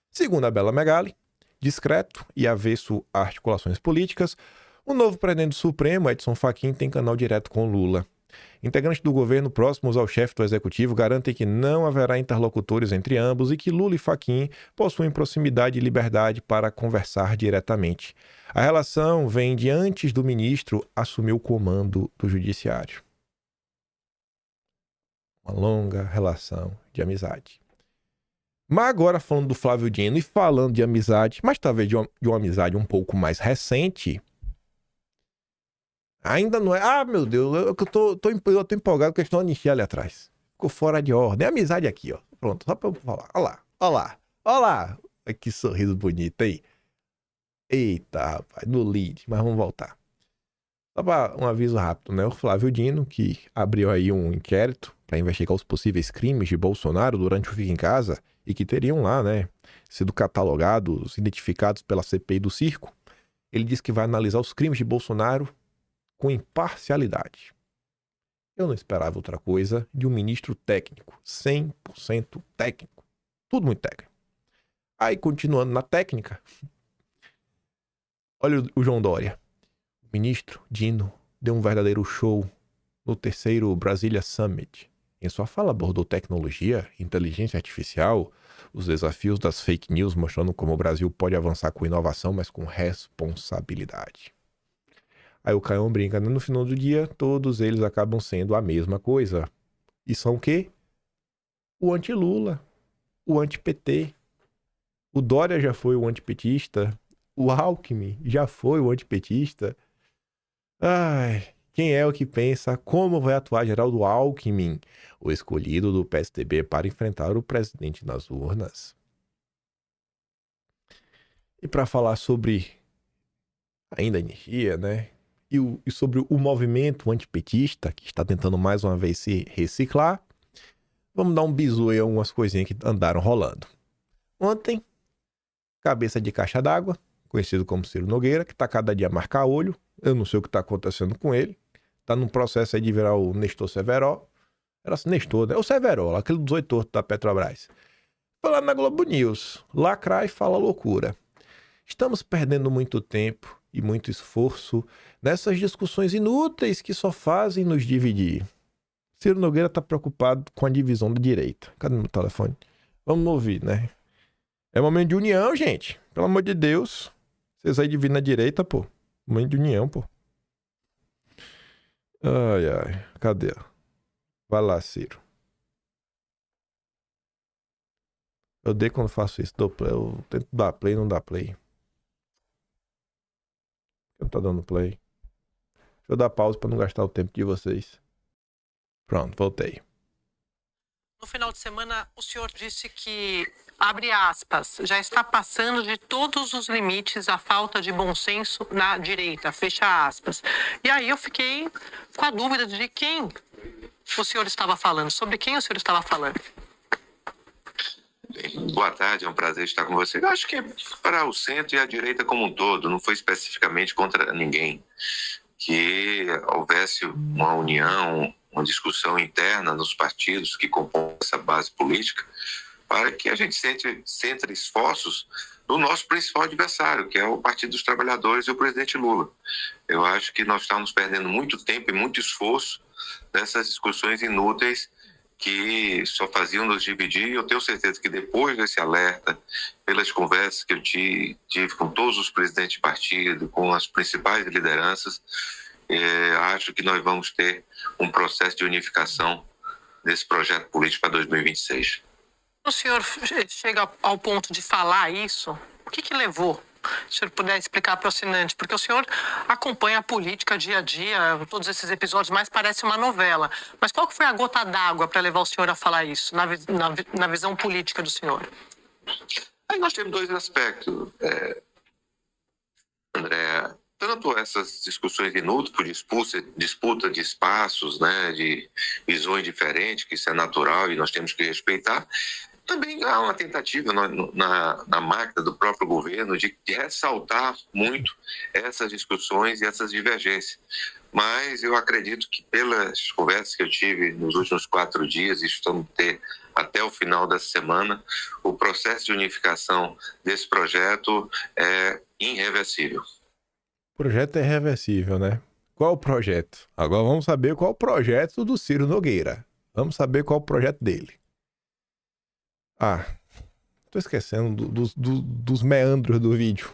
Speaker 1: Segundo a Bela Megali, discreto e avesso a articulações políticas, o novo presidente do Supremo, Edson Fachin, tem canal direto com Lula. Integrantes do governo próximos ao chefe do executivo garantem que não haverá interlocutores entre ambos e que Lula e Fachin possuem proximidade e liberdade para conversar diretamente. A relação vem de antes do ministro assumir o comando do judiciário. Uma longa relação de amizade. Mas agora falando do Flávio Dino e falando de amizade, mas talvez de uma amizade um pouco mais recente, ainda não é... meu Deus, eu tô empolgado com a questão da anistia ali atrás. Ficou fora de ordem. É amizade aqui, ó. Pronto, só pra eu falar. Olha lá. Que sorriso bonito aí. Eita, rapaz, no lead, mas vamos voltar. Só pra um aviso rápido, né? O Flávio Dino, que abriu aí um inquérito para investigar os possíveis crimes de Bolsonaro durante o Fica em Casa e que teriam lá, né, sido catalogados, identificados pela CPI do circo. Ele disse que vai analisar os crimes de Bolsonaro com imparcialidade. Eu não esperava outra coisa de um ministro técnico, 100% técnico. Tudo muito técnico. Aí, continuando na técnica, olha o João Dória. O ministro Dino deu um verdadeiro show no terceiro Brasília Summit. Em sua fala abordou tecnologia, inteligência artificial, os desafios das fake news, mostrando como o Brasil pode avançar com inovação, mas com responsabilidade. Aí o Caião brinca, no final do dia, todos eles acabam sendo a mesma coisa. E são o quê? O anti-Lula, o anti-PT. O Dória já foi o antipetista, o Alckmin já foi o antipetista. Quem é o que pensa como vai atuar Geraldo Alckmin, o escolhido do PSDB para enfrentar o presidente nas urnas? E para falar sobre ainda a energia, né? E sobre o movimento antipetista, que está tentando mais uma vez se reciclar, vamos dar um bisu aí a umas coisinhas que andaram rolando. Ontem, cabeça de caixa d'água, conhecido como Ciro Nogueira, que está cada dia a marcar olho. Eu não sei o que está acontecendo com ele. Está num processo aí de virar o Nestor Severo. Era Nestor, né? O Severo, aquele dos 8 tortos da Petrobras. Falando na Globo News, lacrar e fala loucura. Estamos perdendo muito tempo e muito esforço nessas discussões inúteis que só fazem nos dividir. Ciro Nogueira está preocupado com a divisão da direita. Cadê meu telefone? Vamos ouvir, né? É momento de união, gente. Pelo amor de Deus. Vocês aí dividem na direita, pô. Momento de união, pô. Ai. Cadê? Vai lá, Ciro. Eu odeio quando faço isso. Eu tento dar play, não dá play. Não tá dando play. Deixa eu dar pausa pra não gastar o tempo de vocês. Pronto, voltei.
Speaker 2: No final de semana, o senhor disse que, abre aspas, já está passando de todos os limites a falta de bom senso na direita, fecha aspas. E aí eu fiquei com a dúvida de quem o senhor estava falando, sobre quem o senhor estava falando.
Speaker 3: Boa tarde, é um prazer estar com você. Eu acho que é para o centro e a direita como um todo, não foi especificamente contra ninguém. Que houvesse uma união, uma discussão interna nos partidos que compõem essa base política, para que a gente centre esforços no nosso principal adversário, que é o Partido dos Trabalhadores e o presidente Lula. Eu acho que nós estamos perdendo muito tempo e muito esforço nessas discussões inúteis que só faziam nos dividir. Eu tenho certeza que depois desse alerta, pelas conversas que eu tive com todos os presidentes de partido, com as principais lideranças, acho que nós vamos ter um processo de unificação desse projeto político para 2026.
Speaker 2: O senhor chega ao ponto de falar isso? O que levou Se o senhor puder explicar para o assinante, porque o senhor acompanha a política dia a dia, todos esses episódios, mais parece uma novela. Mas qual que foi a gota d'água para levar o senhor a falar isso, na visão política do senhor?
Speaker 3: Aí nós temos dois aspectos, André. Tanto essas discussões inúteis por disputa de espaços, né, de visões diferentes, que isso é natural e nós temos que respeitar. Também há uma tentativa na máquina do próprio governo de ressaltar muito essas discussões e essas divergências. Mas eu acredito que pelas conversas que eu tive nos últimos 4 dias, e estamos ter até o final da semana, o processo de unificação desse projeto é irreversível.
Speaker 1: O projeto é irreversível, né? Qual o projeto? Agora vamos saber qual o projeto do Ciro Nogueira. Vamos saber qual o projeto dele. Tô esquecendo dos meandros do vídeo.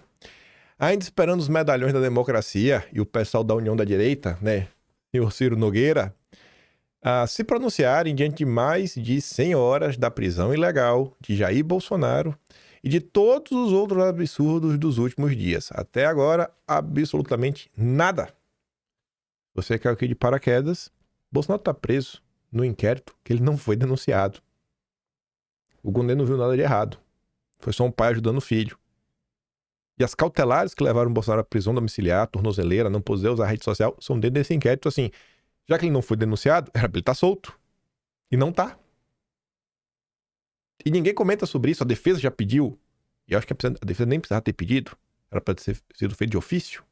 Speaker 1: Ainda esperando os medalhões da democracia e o pessoal da União da Direita, né? Senhor Ciro Nogueira, a se pronunciarem diante de mais de 100 horas da prisão ilegal de Jair Bolsonaro e de todos os outros absurdos dos últimos dias. Até agora, absolutamente nada. Você caiu aqui de paraquedas. Bolsonaro está preso no inquérito que ele não foi denunciado. O Gondê não viu nada de errado. Foi só um pai ajudando o filho. E as cautelares que levaram o Bolsonaro à prisão domiciliar, tornozeleira, não poder usar a rede social, são dentro desse inquérito, assim. Já que ele não foi denunciado, era pra ele estar solto. E não tá. E ninguém comenta sobre isso. A defesa já pediu. E eu acho que a defesa nem precisava ter pedido. Era pra ter sido feito de ofício.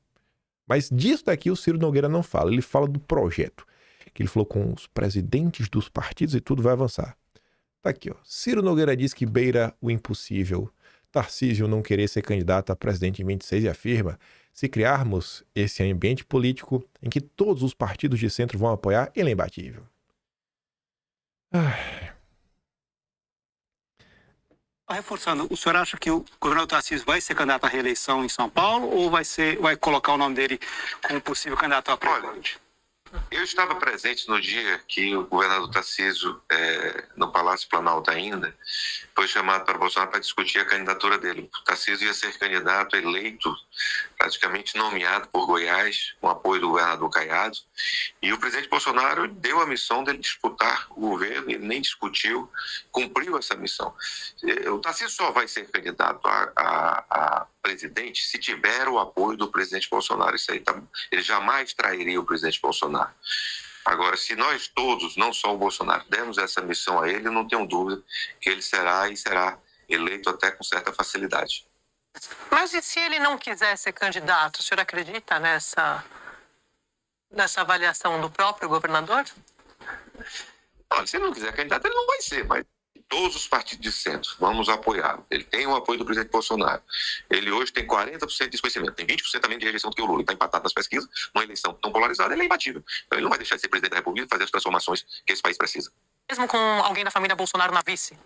Speaker 1: Mas disso daqui o Ciro Nogueira não fala. Ele fala do projeto. Que ele falou com os presidentes dos partidos e tudo vai avançar. Tá aqui, ó. Ciro Nogueira diz que beira o impossível. Tarcísio não querer ser candidato a presidente em 26 e afirma: se criarmos esse ambiente político em que todos os partidos de centro vão apoiar, ele é imbatível.
Speaker 4: Reforçando, o senhor acha que o governador Tarcísio vai ser candidato à reeleição em São Paulo ou vai colocar o nome dele como possível candidato a presidente?
Speaker 3: Eu estava presente no dia que o governador Tarcísio, no Palácio Planalto ainda, foi chamado para Bolsonaro para discutir a candidatura dele. O Tarcísio ia ser candidato eleito, praticamente nomeado por Goiás, com apoio do governador Caiado, e o presidente Bolsonaro deu a missão dele disputar o governo, ele nem discutiu, cumpriu essa missão. O Tarcísio só vai ser candidato a presidente se tiver o apoio do presidente Bolsonaro. Isso aí ele jamais trairia o presidente Bolsonaro. Agora, se nós todos, não só o Bolsonaro, dermos essa missão a ele, eu não tenho dúvida que ele será eleito até com certa facilidade.
Speaker 2: Mas e se ele não quiser ser candidato, o senhor acredita nessa avaliação do próprio governador?
Speaker 3: Olha, se ele não quiser candidato, ele não vai ser, mas todos os partidos de centro vamos apoiá-lo. Ele tem o apoio do presidente Bolsonaro. Ele hoje tem 40% de desconhecimento, tem 20% também de rejeição do que o Lula. Ele está empatado nas pesquisas, numa eleição tão polarizada, ele é imbatível. Então ele não vai deixar de ser presidente da República e fazer as transformações que esse país precisa.
Speaker 2: Mesmo com alguém da família Bolsonaro na vice?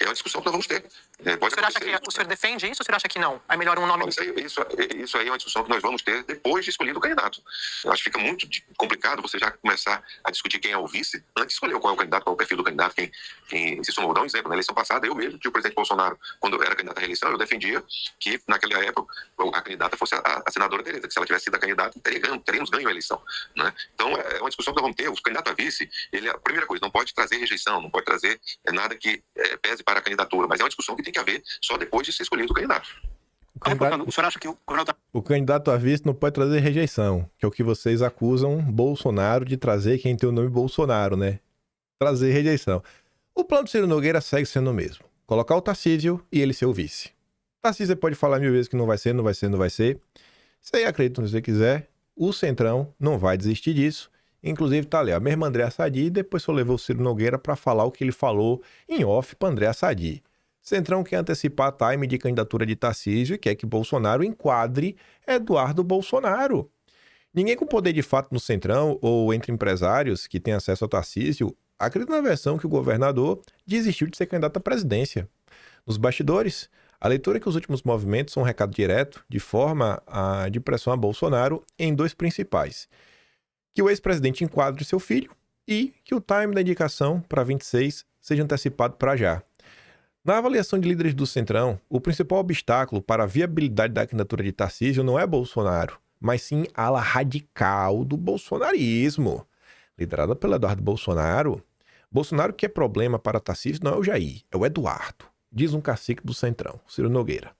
Speaker 3: É uma discussão que nós vamos ter.
Speaker 2: O senhor acha que o senhor defende isso ou o senhor acha que não? É melhor um nome...
Speaker 3: Isso aí é uma discussão que nós vamos ter depois de escolhido o candidato. Eu acho que fica muito complicado você já começar a discutir quem é o vice antes de escolher qual é o candidato, qual é o perfil do candidato, quem se sumou. Vou dar um exemplo. Na eleição passada, eu mesmo, que o presidente Bolsonaro, quando eu era candidato à reeleição, eu defendia que naquela época a candidata fosse a senadora Tereza, que se ela tivesse sido a candidata, teríamos ganho a eleição. Né? Então é uma discussão que nós vamos ter. O candidato a vice, a primeira coisa, não pode trazer rejeição, não pode trazer nada que pese para a candidatura, mas é uma discussão que tem que haver só depois de ser escolhido o candidato.
Speaker 4: O senhor acha que
Speaker 1: o candidato a vice não pode trazer rejeição, que é o que vocês acusam Bolsonaro de trazer, quem tem o nome Bolsonaro, né? Trazer rejeição. O plano do Ciro Nogueira segue sendo o mesmo. Colocar o Tarcísio e ele ser o vice. Tarcísio pode falar 1000 vezes que não vai ser, não vai ser, não vai ser. Você acredita se você quiser, o Centrão não vai desistir disso. Inclusive tá ali a mesma Andréa Sadi, e depois só levou o Ciro Nogueira para falar o que ele falou em off para Andréa Sadi. Centrão quer antecipar a time de candidatura de Tarcísio e quer que Bolsonaro enquadre Eduardo Bolsonaro. Ninguém com poder de fato no Centrão ou entre empresários que têm acesso ao Tarcísio acredita na versão que o governador desistiu de ser candidato à presidência. Nos bastidores, a leitura é que os últimos movimentos são um recado direto de forma de pressão a Bolsonaro em 2 principais. Que o ex-presidente enquadre seu filho e que o time da indicação para 26 seja antecipado para já. Na avaliação de líderes do Centrão, o principal obstáculo para a viabilidade da candidatura de Tarcísio não é Bolsonaro, mas sim a ala radical do bolsonarismo. Liderada pelo Eduardo Bolsonaro, Bolsonaro que é problema para Tarcísio não é o Jair, é o Eduardo, diz um cacique do Centrão, Ciro Nogueira.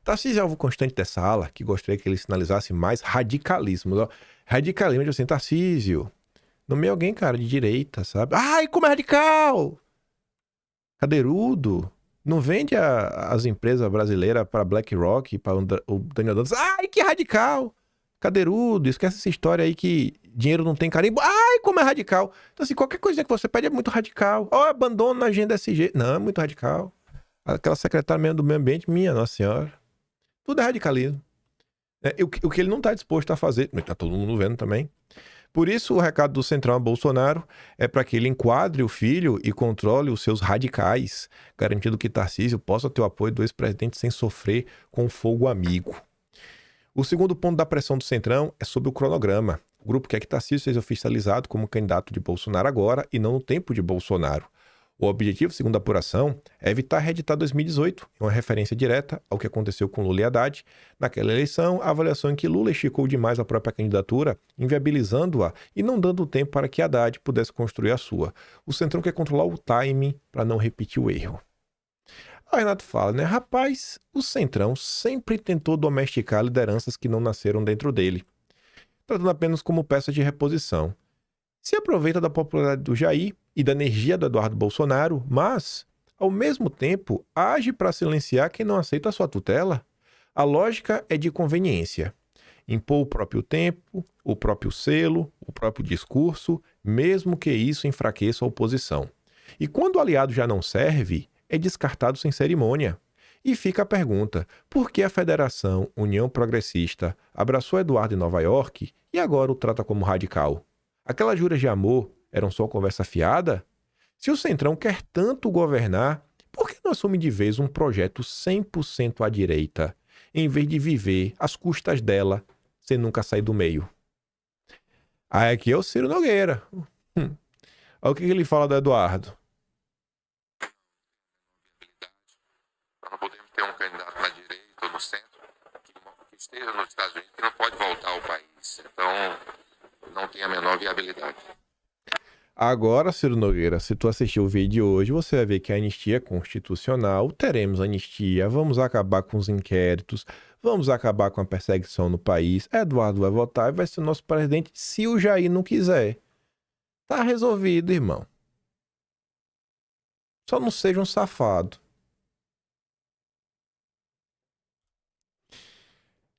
Speaker 1: Tarcísio é alvo constante dessa ala, que gostaria que ele sinalizasse mais radicalismo. Radicalismo de assim, Tarcísio, nomeia alguém, cara, de direita, sabe? Ai, como é radical! Cadeirudo. Não vende as empresas brasileiras para BlackRock, para o Daniel Dantas. Ai, que radical! Cadeirudo, esquece essa história aí que dinheiro não tem carimbo. Ai, como é radical! Então, assim, qualquer coisinha que você pede é muito radical. Ó, abandono na agenda SG. Não, é muito radical. Aquela secretária mesmo do meio ambiente, minha Nossa Senhora. Tudo é radicalismo. O que ele não está disposto a fazer, está todo mundo vendo também. Por isso, o recado do Centrão a Bolsonaro é para que ele enquadre o filho e controle os seus radicais, garantindo que Tarcísio possa ter o apoio do ex-presidente sem sofrer com fogo amigo. O segundo ponto da pressão do Centrão é sobre o cronograma. O grupo quer que Tarcísio seja oficializado como candidato de Bolsonaro agora e não no tempo de Bolsonaro. O objetivo, segundo a apuração, é evitar reeditar 2018, em uma referência direta ao que aconteceu com Lula e Haddad. Naquela eleição, a avaliação em que Lula esticou demais a própria candidatura, inviabilizando-a e não dando tempo para que Haddad pudesse construir a sua. O Centrão quer controlar o timing para não repetir o erro. Aí Renato fala, né? Rapaz, o Centrão sempre tentou domesticar lideranças que não nasceram dentro dele, tratando apenas como peça de reposição. Se aproveita da popularidade do Jair e da energia do Eduardo Bolsonaro, mas, ao mesmo tempo, age para silenciar quem não aceita a sua tutela. A lógica é de conveniência. Impor o próprio tempo, o próprio selo, o próprio discurso, mesmo que isso enfraqueça a oposição. E quando o aliado já não serve, é descartado sem cerimônia. E fica a pergunta, por que a Federação União Progressista abraçou Eduardo em Nova York e agora o trata como radical? Aquelas juras de amor eram só conversa fiada? Se o Centrão quer tanto governar, por que não assume de vez um projeto 100% à direita, em vez de viver às custas dela, sem nunca sair do meio? Aí aqui é o Ciro Nogueira. Olha o que ele fala do Eduardo.
Speaker 3: Nós não podemos ter um candidato na direita ou no centro que esteja nos Estados Unidos que não pode voltar ao país. Então, não tem a menor viabilidade.
Speaker 1: Agora, Ciro Nogueira, se tu assistiu o vídeo de hoje, você vai ver que a anistia é constitucional, teremos anistia, vamos acabar com os inquéritos, vamos acabar com a perseguição no país, Eduardo vai votar e vai ser nosso presidente se o Jair não quiser. Tá resolvido, irmão. Só não seja um safado.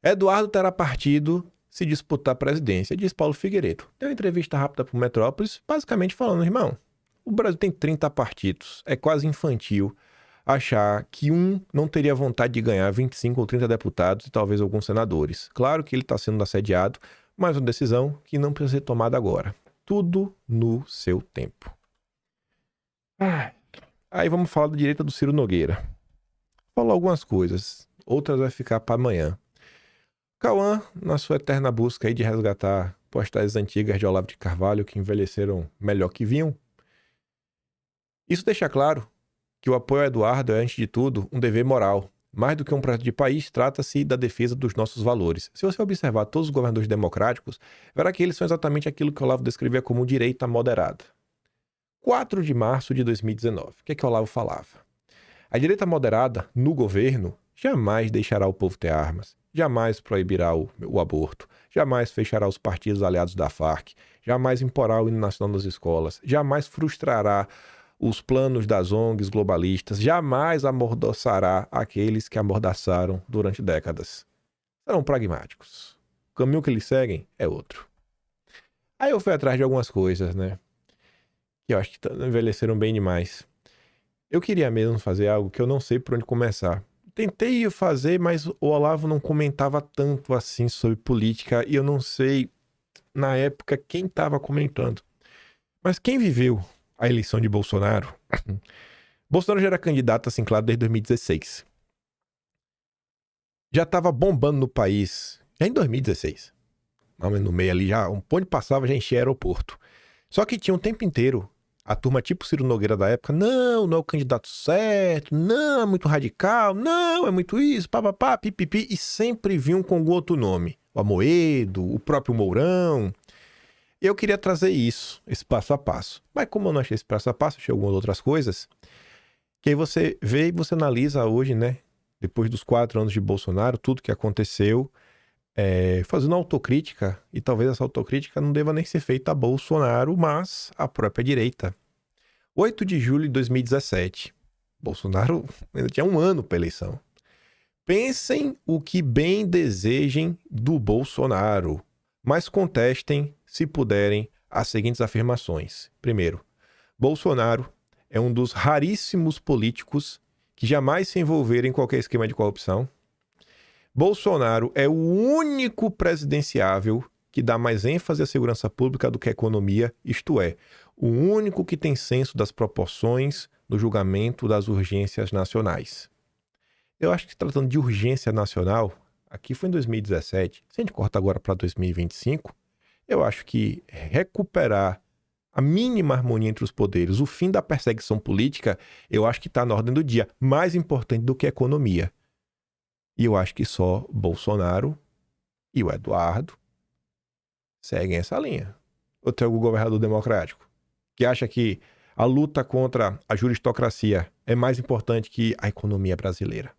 Speaker 1: Eduardo terá partido se disputar a presidência, diz Paulo Figueiredo. Deu uma entrevista rápida para o Metrópolis, basicamente falando, irmão, o Brasil tem 30 partidos, é quase infantil achar que um não teria vontade de ganhar 25 ou 30 deputados e talvez alguns senadores. Claro que ele está sendo assediado, mas uma decisão que não precisa ser tomada agora. Tudo no seu tempo. Aí vamos falar da direita do Ciro Nogueira. Falar algumas coisas, outras vai ficar para amanhã. Cauã, na sua eterna busca aí de resgatar postagens antigas de Olavo de Carvalho que envelheceram melhor que vinham. Isso deixa claro que o apoio a Eduardo é, antes de tudo, um dever moral. Mais do que um projeto de país, trata-se da defesa dos nossos valores. Se você observar todos os governadores democráticos, verá que eles são exatamente aquilo que Olavo descrevia como direita moderada. 4 de março de 2019. O que é que Olavo falava? A direita moderada, no governo, jamais deixará o povo ter armas. Jamais proibirá o aborto, jamais fechará os partidos aliados da Farc, jamais imporá o hino nacional nas escolas, jamais frustrará os planos das ONGs globalistas, jamais amordaçará aqueles que amordaçaram durante décadas. Serão pragmáticos. O caminho que eles seguem é outro. Aí eu fui atrás de algumas coisas, né? Que eu acho que envelheceram bem demais. Eu queria mesmo fazer algo que eu não sei por onde começar. Tentei fazer, mas o Olavo não comentava tanto assim sobre política e eu não sei, na época, quem estava comentando. Mas quem viveu a eleição de Bolsonaro... Bolsonaro já era candidato, assim, claro, desde 2016. Já estava bombando no país, já em 2016. No meio ali, já um ponto passava, já enchia aeroporto. Só que tinha o tempo inteiro A turma tipo Ciro Nogueira da época, não é o candidato certo, não, é muito radical, não, é muito isso, papapá, pipipi, e sempre vinham com algum outro nome. O Amoedo, o próprio Mourão. Eu queria trazer isso, esse passo a passo. Mas como eu não achei esse passo a passo, achei algumas outras coisas, que aí você vê e você analisa hoje, né? Depois dos 4 anos de Bolsonaro, tudo que aconteceu, fazendo autocrítica, e talvez essa autocrítica não deva nem ser feita a Bolsonaro, mas à própria direita. 8 de julho de 2017. Bolsonaro ainda tinha 1 ano para a eleição. Pensem o que bem desejem do Bolsonaro, mas contestem, se puderem, as seguintes afirmações. Primeiro, Bolsonaro é um dos raríssimos políticos que jamais se envolveram em qualquer esquema de corrupção. Bolsonaro é o único presidenciável que dá mais ênfase à segurança pública do que à economia, isto é, o único que tem senso das proporções no julgamento das urgências nacionais. Eu acho que tratando de urgência nacional, aqui foi em 2017, se a gente corta agora para 2025, eu acho que recuperar a mínima harmonia entre os poderes, o fim da perseguição política, eu acho que está na ordem do dia, mais importante do que a economia. E eu acho que só Bolsonaro e o Eduardo seguem essa linha. Ou tem algum governador democrático que acha que a luta contra a juristocracia é mais importante que a economia brasileira.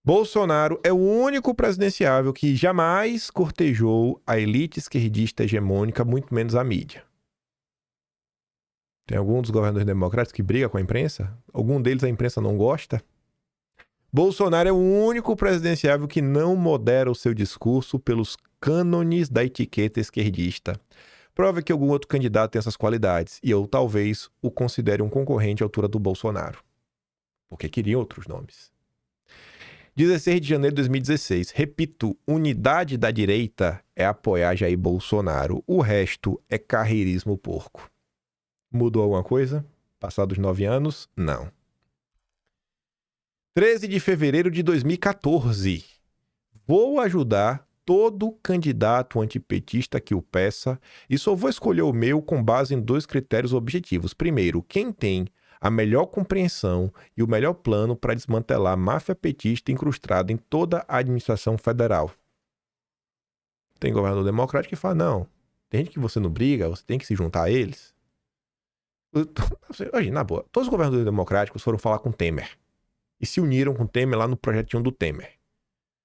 Speaker 1: Bolsonaro é o único presidenciável que jamais cortejou a elite esquerdista hegemônica, muito menos a mídia. Tem algum dos governadores democráticos que briga com a imprensa? Algum deles a imprensa não gosta? Bolsonaro é o único presidenciável que não modera o seu discurso pelos cânones da etiqueta esquerdista. Prova que algum outro candidato tem essas qualidades e eu talvez o considere um concorrente à altura do Bolsonaro. Porque queriam outros nomes. 16 de janeiro de 2016. Repito, unidade da direita é apoiar Jair Bolsonaro. O resto é carreirismo porco. Mudou alguma coisa? Passados 9 anos? Não. 13 de fevereiro de 2014. Vou ajudar todo candidato antipetista que o peça e só vou escolher o meu com base em 2 critérios objetivos. Primeiro, quem tem a melhor compreensão e o melhor plano para desmantelar a máfia petista incrustada em toda a administração federal. Tem governador democrático que fala, não, tem gente que você não briga, você tem que se juntar a eles. Hoje, na boa, todos os governadores democráticos foram falar com Temer e se uniram com Temer lá no projetinho do Temer.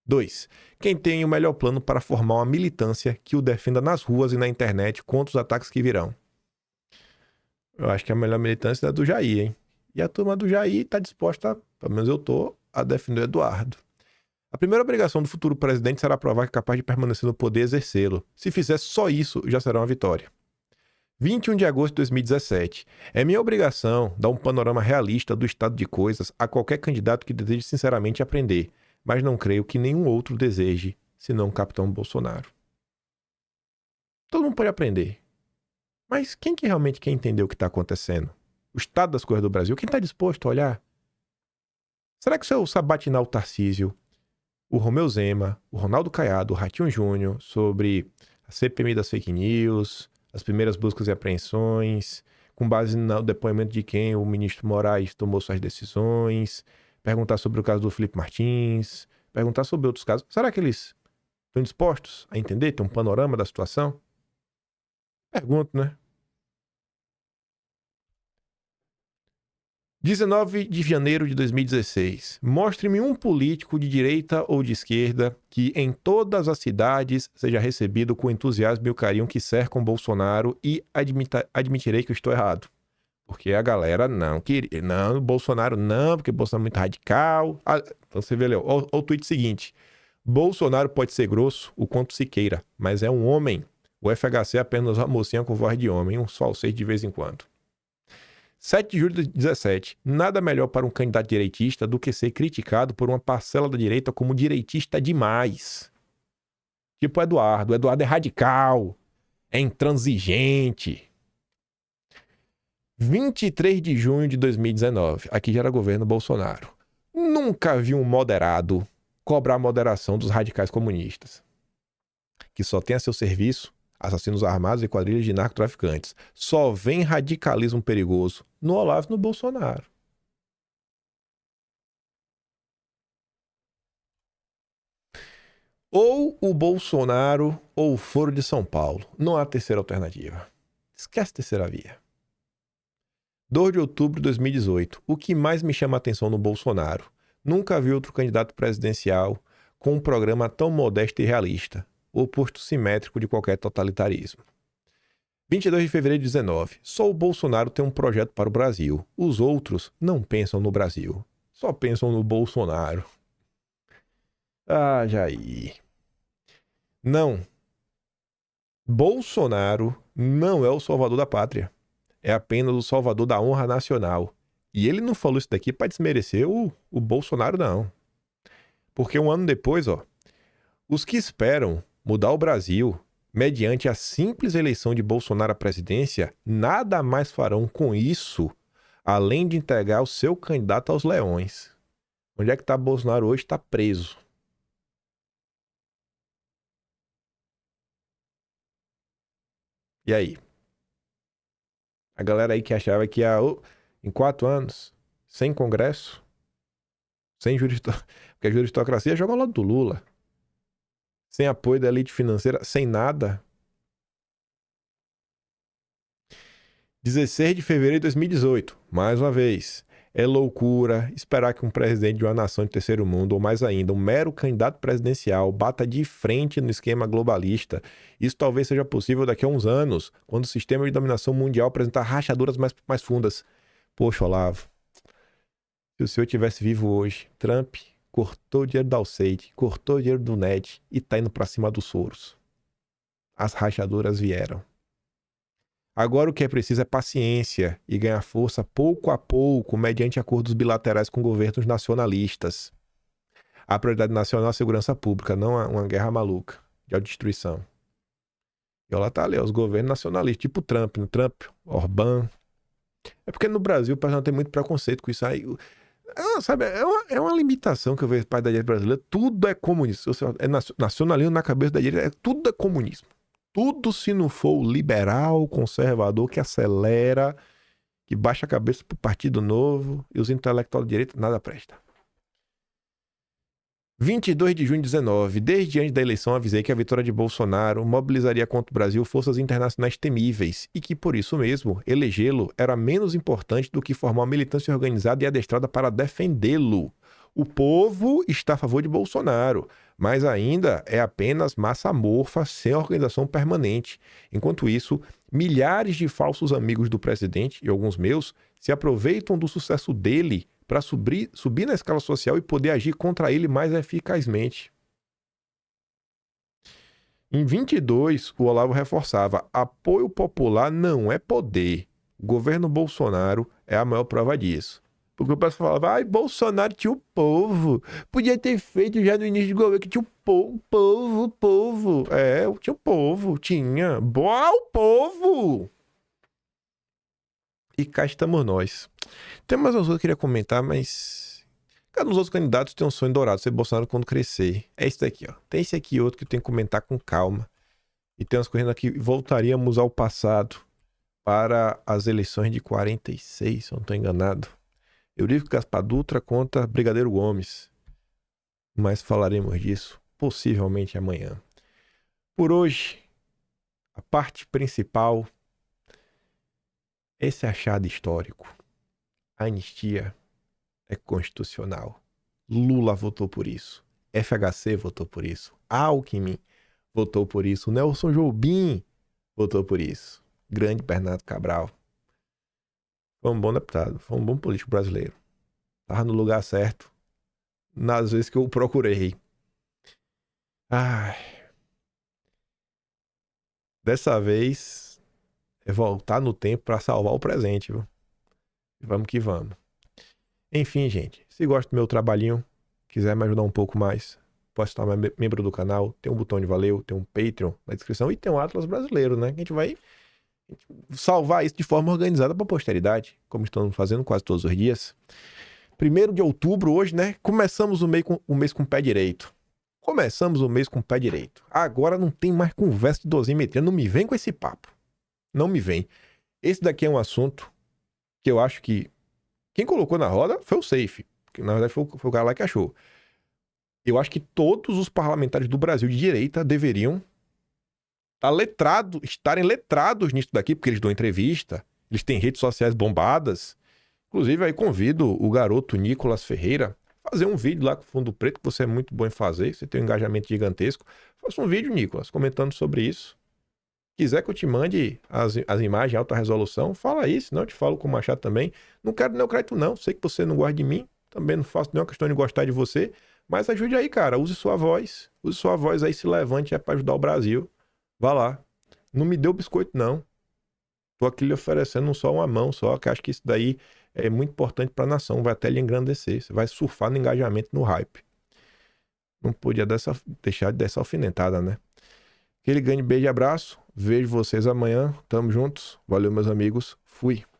Speaker 1: 2. Quem tem o melhor plano para formar uma militância que o defenda nas ruas e na internet contra os ataques que virão. Eu acho que a melhor militância é a do Jair, hein? E a turma do Jair está disposta, pelo menos eu estou, a defender o Eduardo. A primeira obrigação do futuro presidente será provar que é capaz de permanecer no poder e exercê-lo. Se fizer só isso, já será uma vitória. 21 de agosto de 2017. É minha obrigação dar um panorama realista do estado de coisas a qualquer candidato que deseje sinceramente aprender, mas não creio que nenhum outro deseje, senão o capitão Bolsonaro. Todo mundo pode aprender. Mas quem que realmente quer entender o que está acontecendo? O estado das coisas do Brasil? Quem está disposto a olhar? Será que o seu Sabatinal Tarcísio, o Romeu Zema, o Ronaldo Caiado, o Ratinho Júnior, sobre a CPMI das fake news, as primeiras buscas e apreensões, com base no depoimento de quem o ministro Moraes tomou suas decisões, perguntar sobre o caso do Felipe Martins, perguntar sobre outros casos. Será que eles estão dispostos a entender, ter um panorama da situação? Pergunto, né? 19 de janeiro de 2016. Mostre-me um político de direita ou de esquerda que em todas as cidades seja recebido com entusiasmo e o carinho que cercam Bolsonaro e admitirei que eu estou errado. Porque a galera não queria. Não, Bolsonaro não, porque Bolsonaro é muito radical. Então você vê ali, ó, o tweet seguinte. Bolsonaro pode ser grosso o quanto se queira, mas é um homem. O FHC é apenas uma mocinha com voz de homem, um falsete de vez em quando. 7 de julho de 2017. Nada melhor para um candidato direitista do que ser criticado por uma parcela da direita como direitista demais. Tipo o Eduardo. O Eduardo é radical, é intransigente. 23 de junho de 2019. Aqui já era governo Bolsonaro. Nunca vi um moderado cobrar a moderação dos radicais comunistas, que só tem a seu serviço assassinos armados e quadrilhas de narcotraficantes. Só vem radicalismo perigoso no Olavo e no Bolsonaro. Ou o Bolsonaro ou o Foro de São Paulo. Não há terceira alternativa. Esquece a terceira via. 2 de outubro de 2018. O que mais me chama a atenção no Bolsonaro? Nunca vi outro candidato presidencial com um programa tão modesto e realista. O oposto simétrico de qualquer totalitarismo. 22 de fevereiro de 19. Só o Bolsonaro tem um projeto para o Brasil. Os outros não pensam no Brasil. Só pensam no Bolsonaro. Ah, Jair. Não. Bolsonaro não é o salvador da pátria. É apenas o salvador da honra nacional. E ele não falou isso daqui para desmerecer o Bolsonaro, não. Porque um ano depois, os que esperam mudar o Brasil mediante a simples eleição de Bolsonaro à presidência, nada mais farão com isso, além de entregar o seu candidato aos leões. Onde é que está Bolsonaro hoje? Está preso. E aí? A galera aí que achava que em 4 anos, sem Congresso, sem porque a juristocracia joga ao lado do Lula, sem apoio da elite financeira, sem nada. 16 de fevereiro de 2018, mais uma vez. É loucura esperar que um presidente de uma nação de terceiro mundo, ou mais ainda, um mero candidato presidencial, bata de frente no esquema globalista. Isso talvez seja possível daqui a uns anos, quando o sistema de dominação mundial apresentar rachaduras mais fundas. Poxa, Olavo, se o senhor tivesse vivo hoje, Trump cortou o dinheiro da Alceide, cortou o dinheiro do Ned e tá indo pra cima dos Soros. As rachaduras vieram. Agora o que é preciso é paciência e ganhar força pouco a pouco, mediante acordos bilaterais com governos nacionalistas. A prioridade nacional é a segurança pública, não uma guerra maluca de autodestruição. E olha lá tá ali, os governos nacionalistas, tipo Trump, Orbán. É porque no Brasil o pessoal tem muito preconceito com isso aí. Sabe, é uma limitação que eu vejo parte da direita brasileira. Tudo é comunismo. É nacionalismo na cabeça da direita, tudo é comunismo. Tudo se não for o liberal, conservador, que acelera, que baixa a cabeça pro Partido Novo e os intelectuais de direita, nada presta. 22 de junho de 19. Desde antes da eleição avisei que a vitória de Bolsonaro mobilizaria contra o Brasil forças internacionais temíveis e que, por isso mesmo, elegê-lo era menos importante do que formar uma militância organizada e adestrada para defendê-lo. O povo está a favor de Bolsonaro, mas ainda é apenas massa amorfa sem organização permanente. Enquanto isso, milhares de falsos amigos do presidente, e alguns meus, se aproveitam do sucesso dele para subir na escala social e poder agir contra ele mais eficazmente. Em 22, o Olavo reforçava: apoio popular não é poder. O governo Bolsonaro é a maior prova disso. Porque o pessoal falava, ai, Bolsonaro tinha o povo. Podia ter feito já no início do governo que tinha o povo. É, tinha o povo, tinha. Boa, o povo! E cá estamos nós. Tem mais umas coisas que eu queria comentar, mas cada um dos outros candidatos tem um sonho dourado, ser Bolsonaro quando crescer. É esse daqui, ó. Tem esse aqui e outro que eu tenho que comentar com calma. E tem umas coisas aqui, voltaríamos ao passado para as eleições de 46, se eu não estou enganado. Eurico Gaspar Dutra contra Brigadeiro Gomes. Mas falaremos disso possivelmente amanhã. Por hoje, a parte principal, esse achado histórico. A anistia é constitucional. Lula votou por isso. FHC votou por isso. Alckmin votou por isso. Nelson Jobim votou por isso. Grande Bernardo Cabral. Foi um bom deputado, foi um bom político brasileiro. Estava no lugar certo, nas vezes que eu o procurei. Ai. Dessa vez, é voltar no tempo para salvar o presente, viu? Vamos que vamos. Enfim, gente, se gosta do meu trabalhinho, quiser me ajudar um pouco mais, pode se tornar membro do canal, tem um botão de valeu, tem um Patreon na descrição e tem um Atlas brasileiro, né? Que a gente vai salvar isso de forma organizada para a posteridade, como estamos fazendo quase todos os dias. 1º de outubro hoje, né? Começamos o mês com o pé direito. Começamos o mês com o pé direito. Agora não tem mais conversa de dosimetria. Não me vem com esse papo. Não me vem. Esse daqui é um assunto que eu acho que quem colocou na roda foi o Safe. Que na verdade foi o cara lá que achou. Eu acho que todos os parlamentares do Brasil de direita deveriam estarem letrados nisso daqui, porque eles dão entrevista, eles têm redes sociais bombadas. Inclusive, aí convido o garoto Nicolas Ferreira a fazer um vídeo lá com fundo preto, que você é muito bom em fazer, você tem um engajamento gigantesco. Faça um vídeo, Nicolas, comentando sobre isso. Quiser que eu te mande as imagens em alta resolução, fala aí, senão eu te falo como achar também. Não quero neocrédito não, sei que você não gosta de mim, também não faço nenhuma questão de gostar de você, mas ajude aí, cara, use sua voz aí, se levante, é para ajudar o Brasil. Vá lá. Não me deu biscoito, não. Tô aqui lhe oferecendo só uma mão, só que acho que isso daí é muito importante para a nação, vai até lhe engrandecer, você vai surfar no engajamento, no hype. Não podia deixar de dar essa alfinetada, né? Aquele grande beijo e abraço. Vejo vocês amanhã. Tamo juntos. Valeu, meus amigos. Fui.